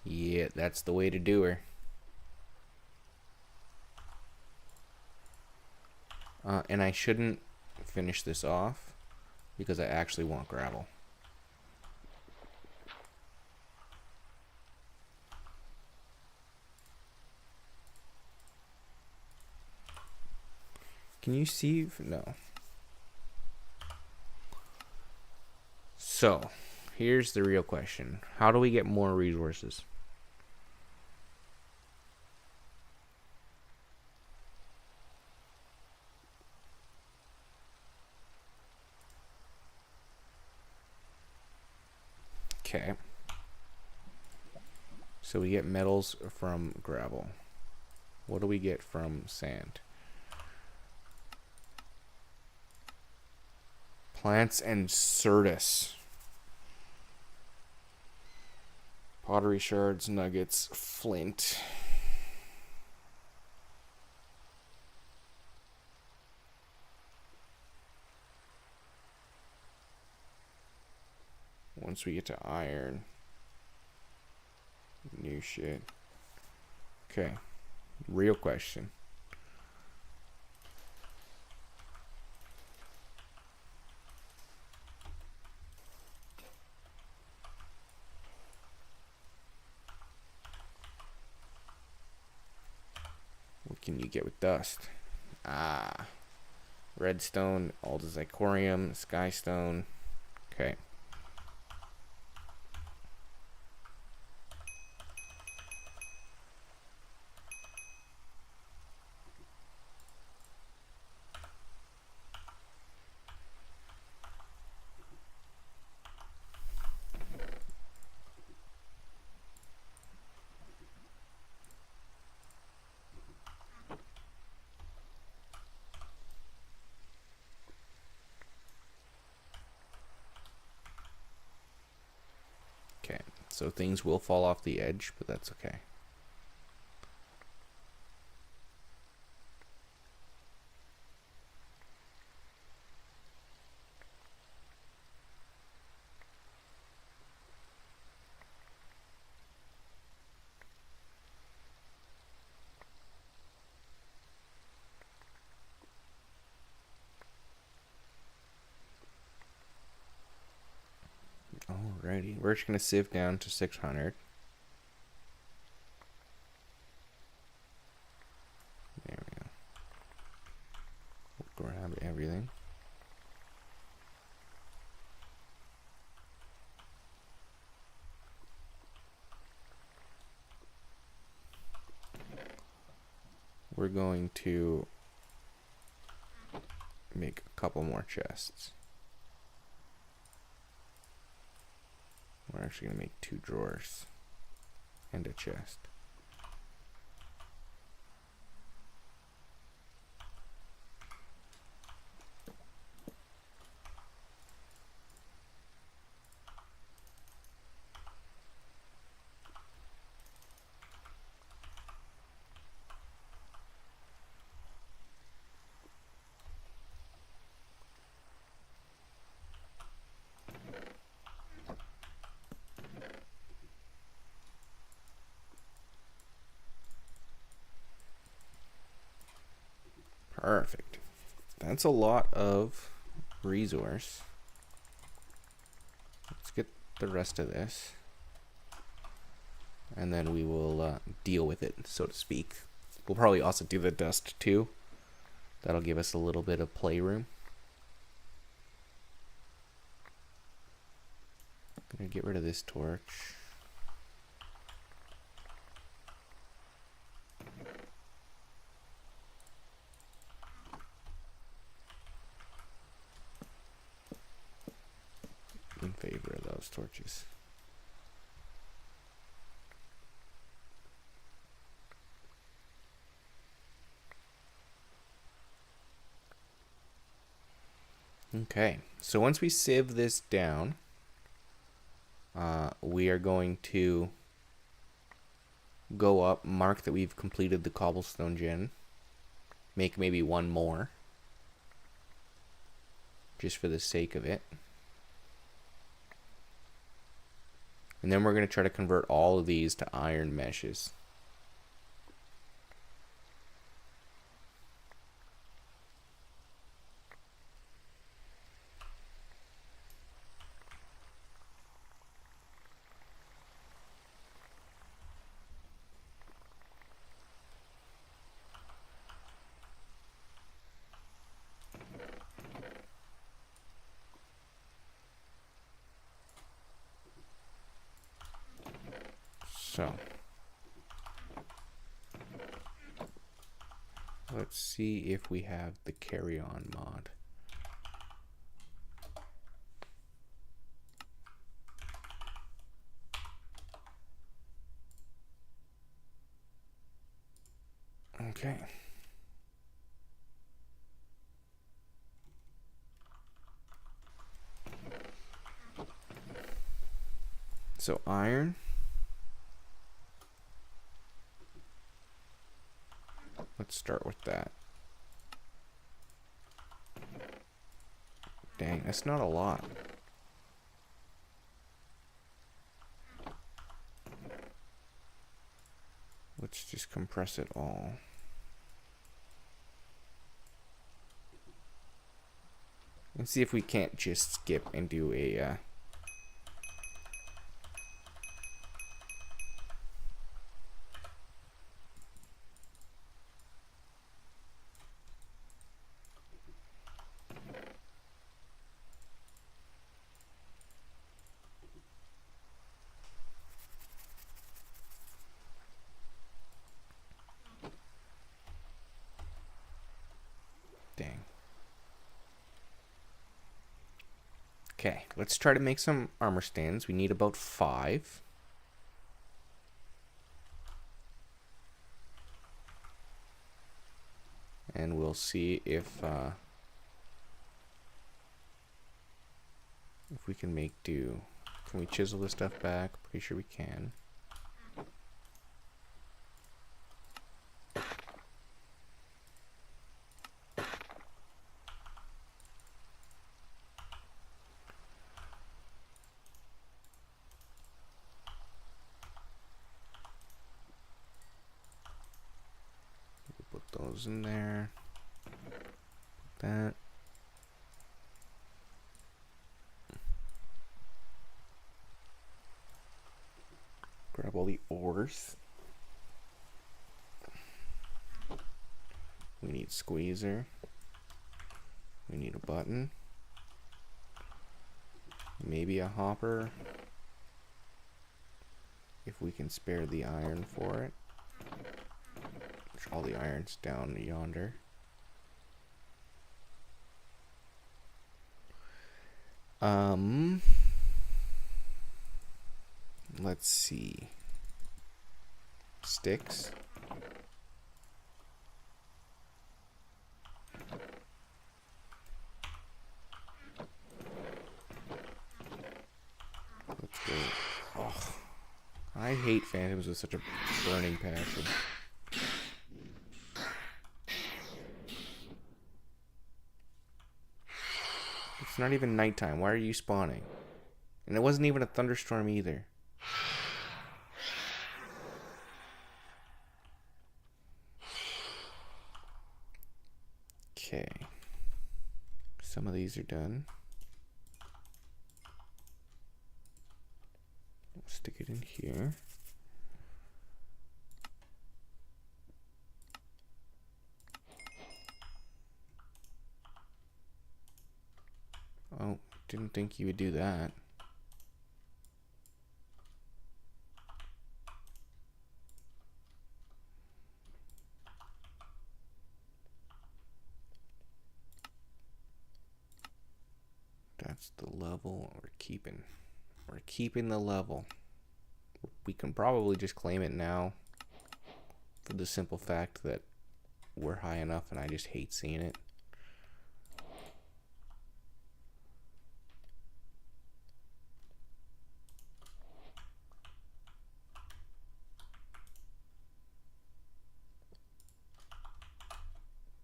Yeah, that's the way to do her. And I shouldn't finish this off because I actually want gravel. Can you see? No. So, here's the real question. How do we get more resources? Okay. So we get metals from gravel. What do we get from sand? Plants and Certus. Pottery shards, nuggets, flint. Once we get to iron, new shit. Okay, real question. What can you get with dust? Redstone, aldosicorium, skystone. Okay. Okay, so things will fall off the edge, but that's okay. Alrighty, we're just gonna sieve down to 600. There we go. We'll grab everything. We're going to make a couple more chests. We're actually going to make 2 drawers and a chest. Perfect. That's a lot of resource. Let's get the rest of this. And then we will deal with it, so to speak. We'll probably also do the dust too. That'll give us a little bit of playroom. Gonna get rid of this torch. In favor of those torches. Okay, so once we sieve this down, we are going to go up, mark that we've completed the cobblestone gen, make maybe one more, just for the sake of it. And then we're going to try to convert all of these to iron meshes. So let's see if we have the carry-on mod. Okay. So iron. Let's start with that. Dang, that's not a lot. Let's just compress it all. And see if we can't just skip and do a dang. Okay, let's try to make some armor stands. We need about 5. And we'll see if we can make do. Can we chisel this stuff back? Pretty sure we can. Put those in there. Put that. Grab all the ores. We need squeezer. We need a button. Maybe a hopper. If we can spare the iron for it. All the iron's down yonder. Let's see. Sticks. Let's go. Oh, I hate phantoms with such a burning passion. It's not even nighttime. Why are you spawning? And it wasn't even a thunderstorm either. Okay. Some of these are done. We'll stick it in here. Oh, didn't think you would do that. That's the level we're keeping. We're keeping the level. We can probably just claim it now for the simple fact that we're high enough and I just hate seeing it.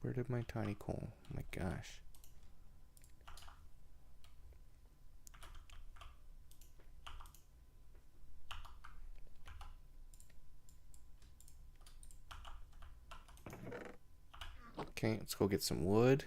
Where did my tiny coal? Oh my gosh. Okay, let's go get some wood.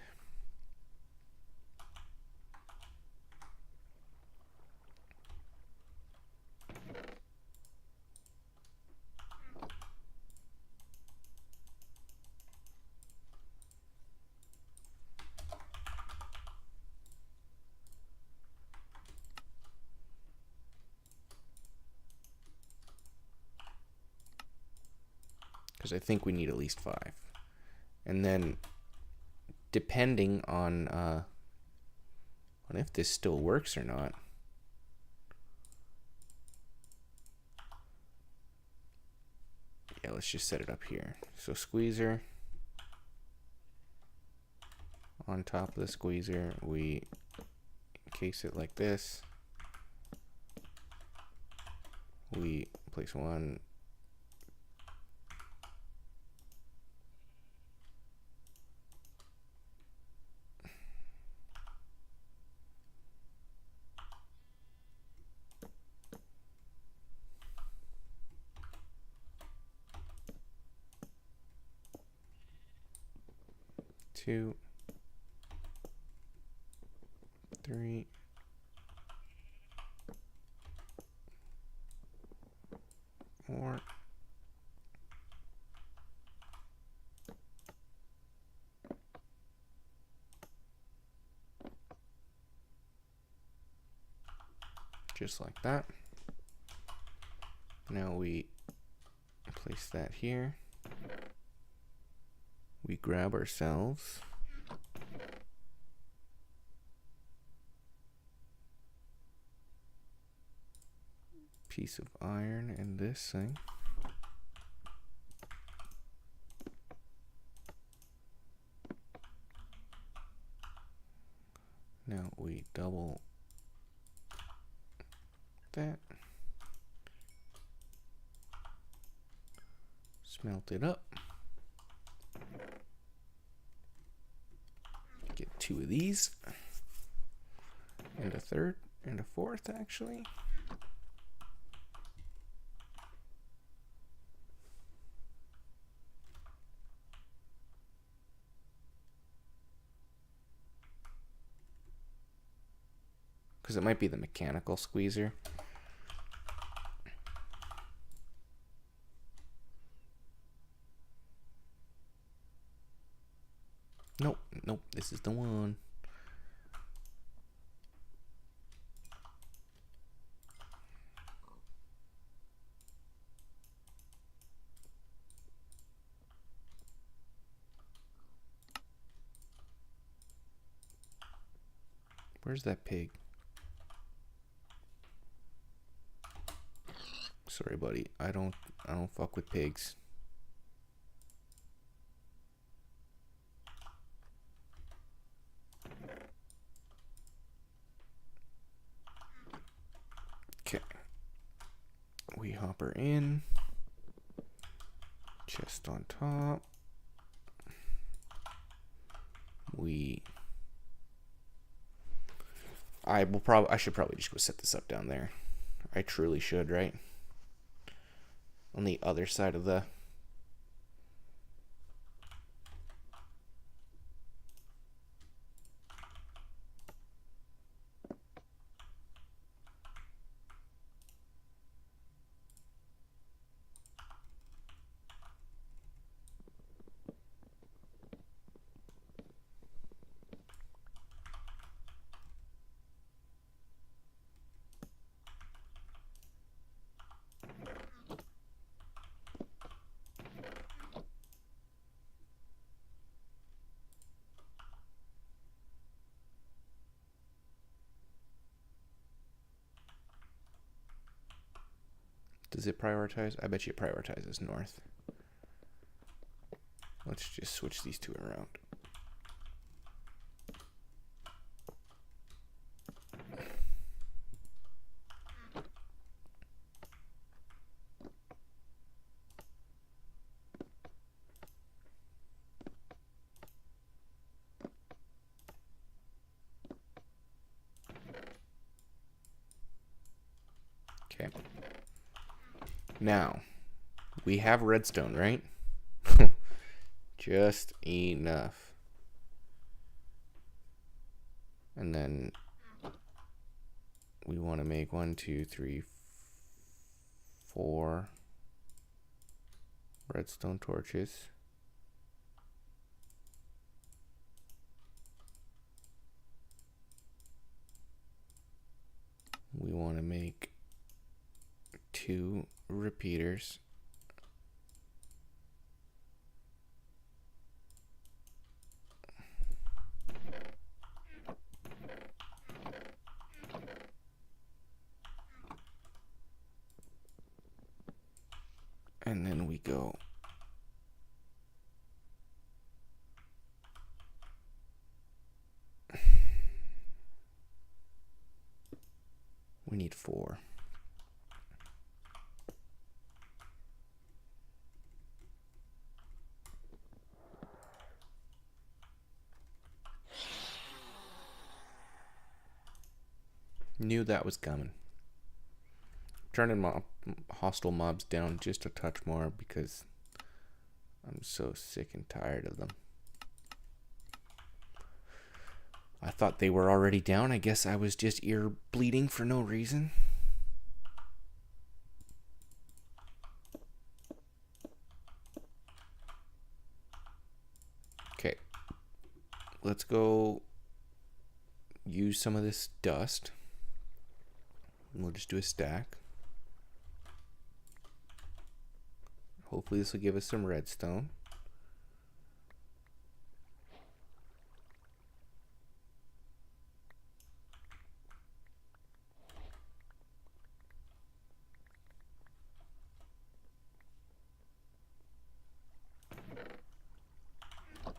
because I think we need at least 5. And then depending on if this still works or not, yeah, let's just set it up here. So squeezer, on top of the squeezer, we encase it like this. We place 1, 2, 3, 4. Just like that. Now we place that here. We grab ourselves piece of iron and this thing. Now we double that, smelt it up, get 2 of these, and a third, and a fourth actually. Because it might be the mechanical squeezer. Nope, nope, this is the one. Where's that pig? Sorry, buddy. I don't fuck with pigs. Okay. We hop her in. Chest on top. I should probably just go set this up down there. I truly should, right? On the other side of the Does it prioritize? I bet you it prioritizes north. Let's just switch these 2 around. Okay. Now, we have redstone, right? Just enough. And then we want to make 1, 2, 3, 4 redstone torches. We want to make 2 repeaters. we go. We need 4. Knew that was coming. Turning hostile mobs down just a touch more because I'm so sick and tired of them. I thought they were already down. I guess I was just ear bleeding for no reason. Okay. Let's go use some of this dust. We'll just do a stack. Hopefully this will give us some redstone.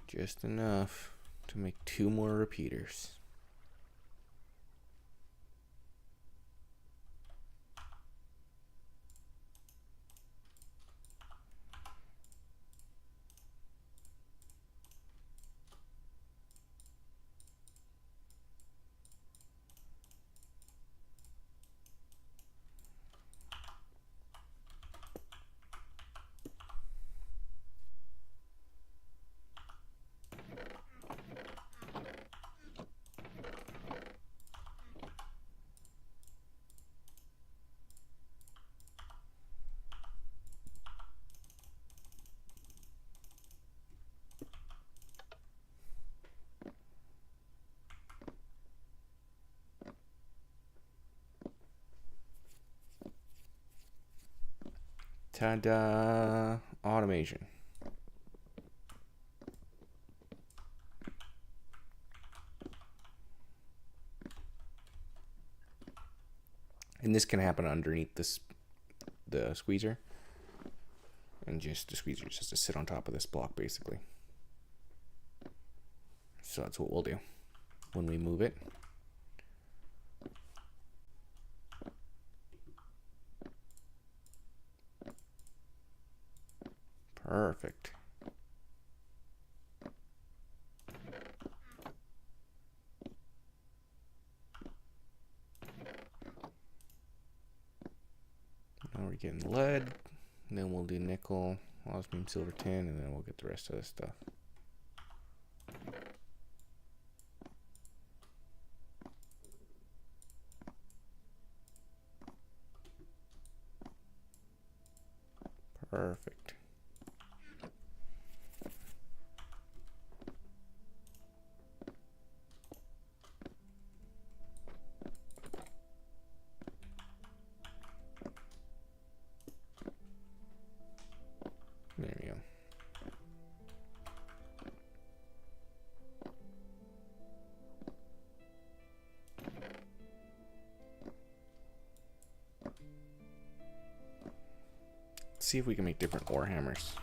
Just enough to make 2 more repeaters. Ta-da! Automation. And this can happen underneath the squeezer. And just the squeezer just has to sit on top of this block basically. So that's what we'll do when we move it. Perfect. Now we're getting lead, and then we'll do nickel, osmium, silver, tin, and then we'll get the rest of this stuff. Perfect. There we go. Let's see if we can make different ore hammers.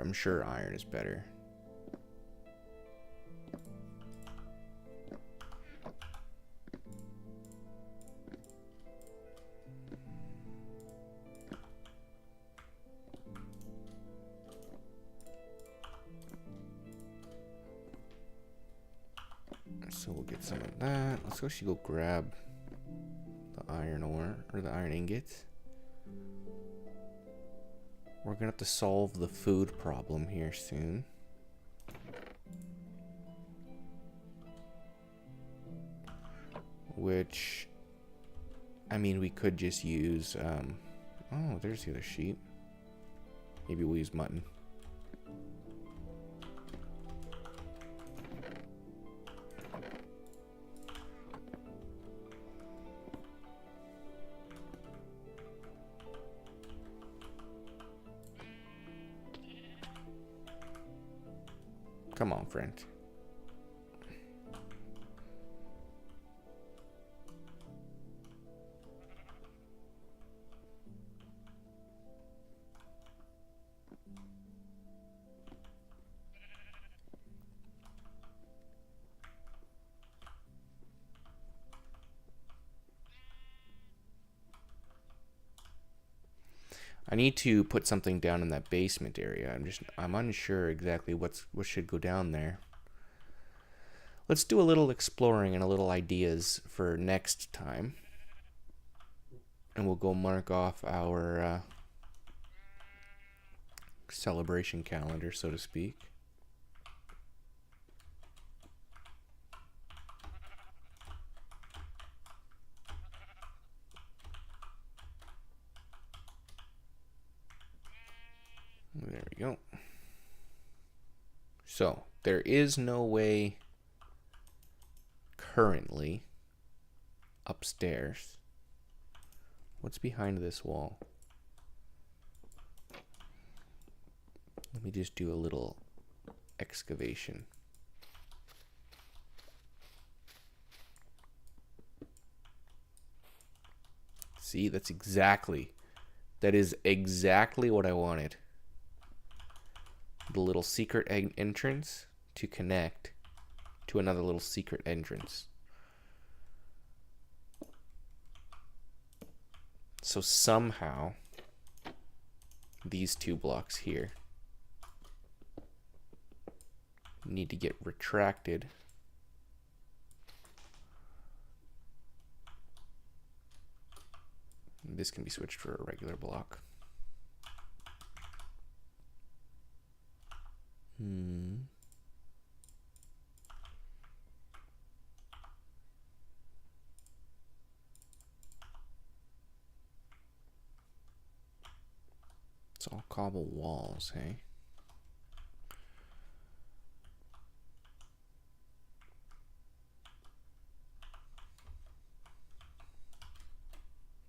I'm sure iron is better. So we'll get some of that. Let's actually go grab the iron ore, or the iron ingots. We're gonna have to solve the food problem here soon. Which, I mean, we could just use, oh, there's the other sheep. Maybe we'll use mutton. Come on, friend. I need to put something down in that basement area. I'm unsure exactly what should go down there. Let's do a little exploring and a little ideas for next time. And we'll go mark off our celebration calendar, so to speak. There we go. So, there is no way currently upstairs. What's behind this wall? Let me just do a little excavation. See, that is exactly what I wanted. The little secret entrance to connect to another little secret entrance. So somehow these two blocks here need to get retracted. This can be switched for a regular block. It's all cobble walls, hey?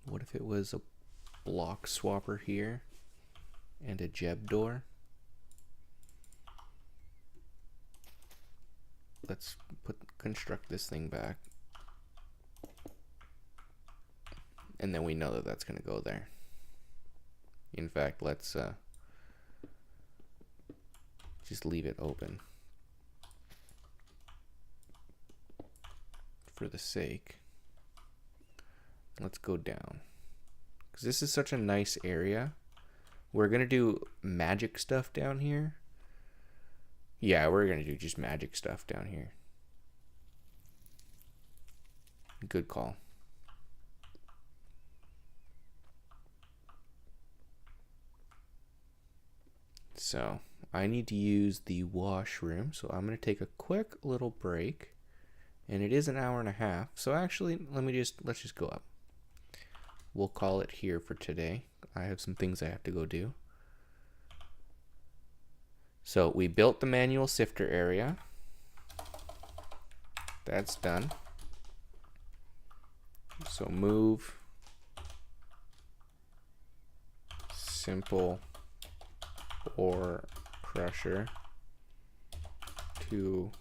What if it was a block swapper here and a jeb door? Let's construct this thing back. And then we know that that's going to go there. In fact, let's just leave it open for the sake. Let's go down, because this is such a nice area. We're going to do magic stuff down here. Yeah, we're going to do just magic stuff down here. Good call. So I need to use the washroom, so I'm going to take a quick little break, and it is an hour and a half. So actually, let's just go up. We'll call it here for today. I have some things I have to go do. So we built the manual sifter area. That's done. So move simple ore crusher to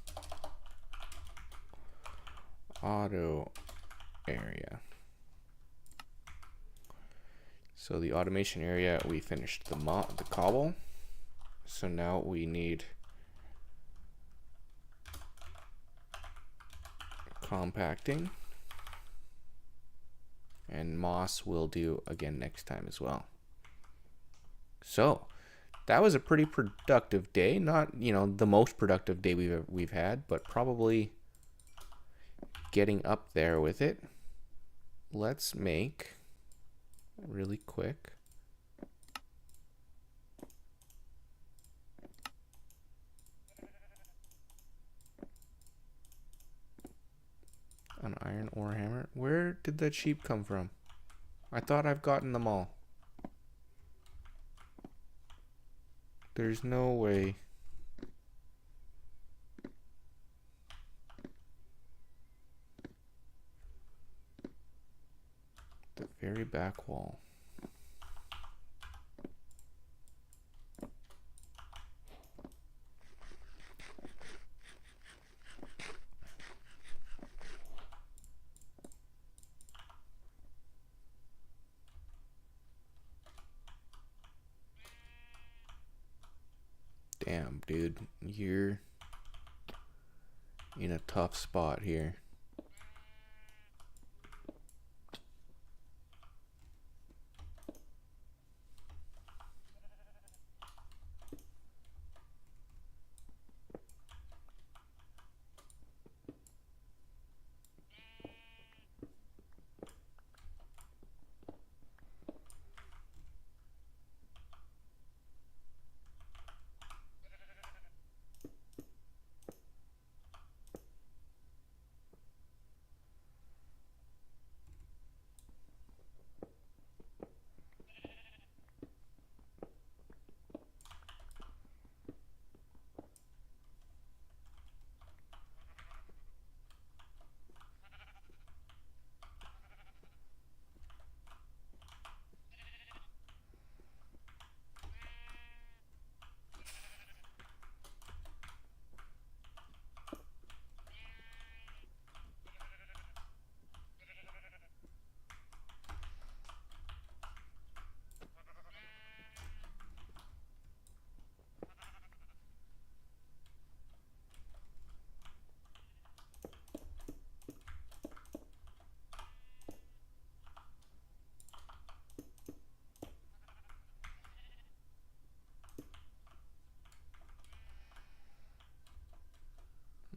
auto area. So the automation area, we finished the cobble. So now we need compacting, and moss will do again next time as well. So that was a pretty productive day. Not, the most productive day we've had, but probably getting up there with it. Let's make really quick an iron ore hammer. Where did that sheep come from? I thought I've gotten them all. There's no way. The very back wall. Damn, dude. You're in a tough spot here.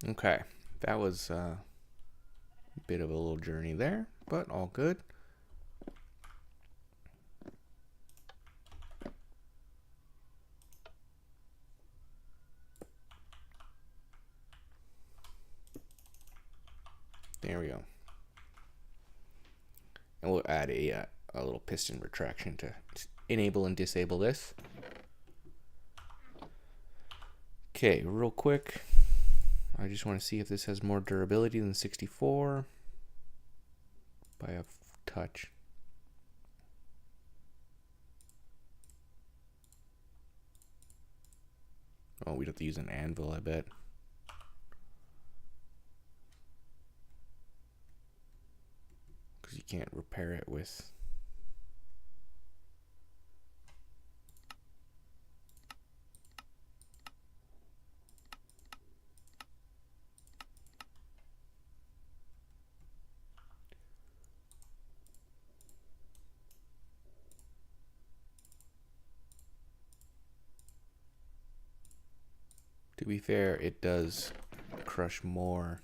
Okay, that was a bit of a little journey there, but all good. There we go. And we'll add a little piston retraction to enable and disable this. Okay, real quick, I just want to see if this has more durability than 64 by a touch. Oh, we'd have to use an anvil, I bet. Because you can't repair it with... To be fair, it does crush more.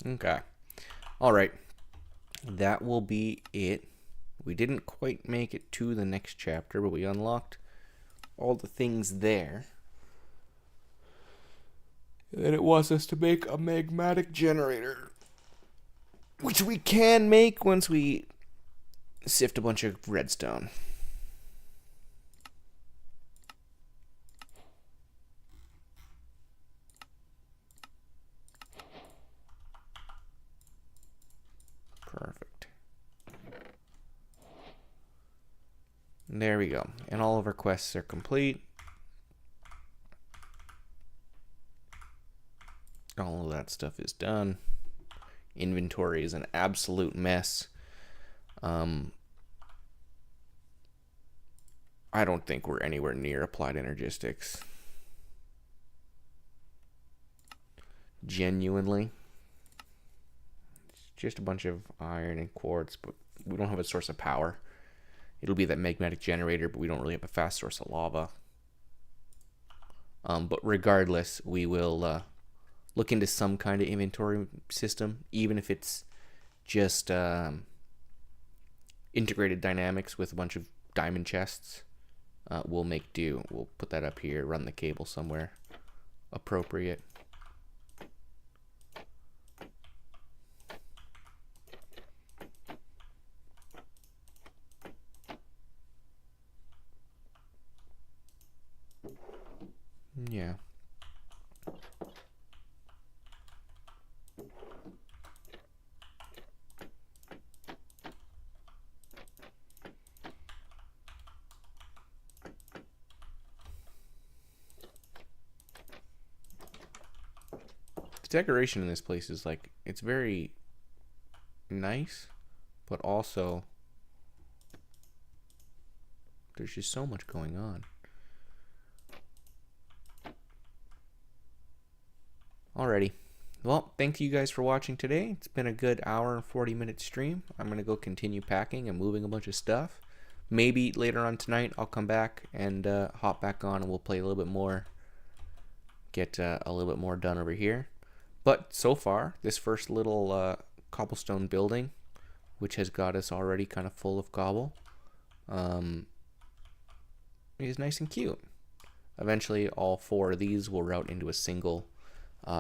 Okay. All right. That will be it. We didn't quite make it to the next chapter, but we unlocked all the things there. And it wants us to make a magmatic generator, which we can make once we sift a bunch of redstone. Perfect. There we go. And all of our quests are complete. All of that stuff is done. Inventory is an absolute mess. I don't think we're anywhere near applied energistics. Genuinely. It's just a bunch of iron and quartz, but we don't have a source of power. It'll be that magnetic generator, but we don't really have a fast source of lava. But regardless, we will look into some kind of inventory system, even if it's just integrated dynamics with a bunch of diamond chests. We'll make do. We'll put that up here, run the cable somewhere appropriate. Yeah. The decoration in this place is like, it's very nice, but also there's just so much going on. Alrighty. Well, thank you guys for watching today. It's been a good hour and 40-minute stream. I'm going to go continue packing and moving a bunch of stuff. Maybe later on tonight I'll come back and hop back on and we'll play a little bit more. Get a little bit more done over here. But so far, this first little cobblestone building, which has got us already kind of full of cobble, is nice and cute. Eventually, all 4 of these will route into a single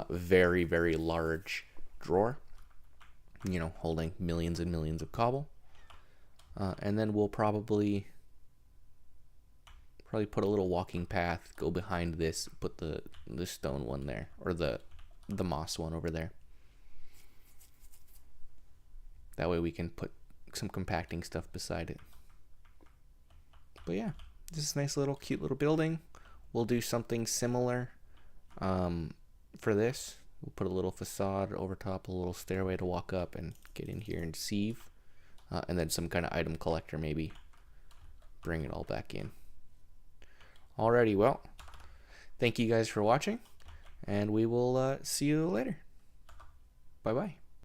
very, very large drawer, you know, holding millions and millions of cobble. And then we'll probably put a little walking path, go behind this, put the stone one there, or the moss one over there. That way we can put some compacting stuff beside it. But yeah, this is a nice little cute little building. We'll do something similar for this. We'll put a little facade over top, a little stairway to walk up and get in here and sieve. And then some kind of item collector maybe. Bring it all back in. Alrighty, well, thank you guys for watching. And we will see you later. Bye-bye.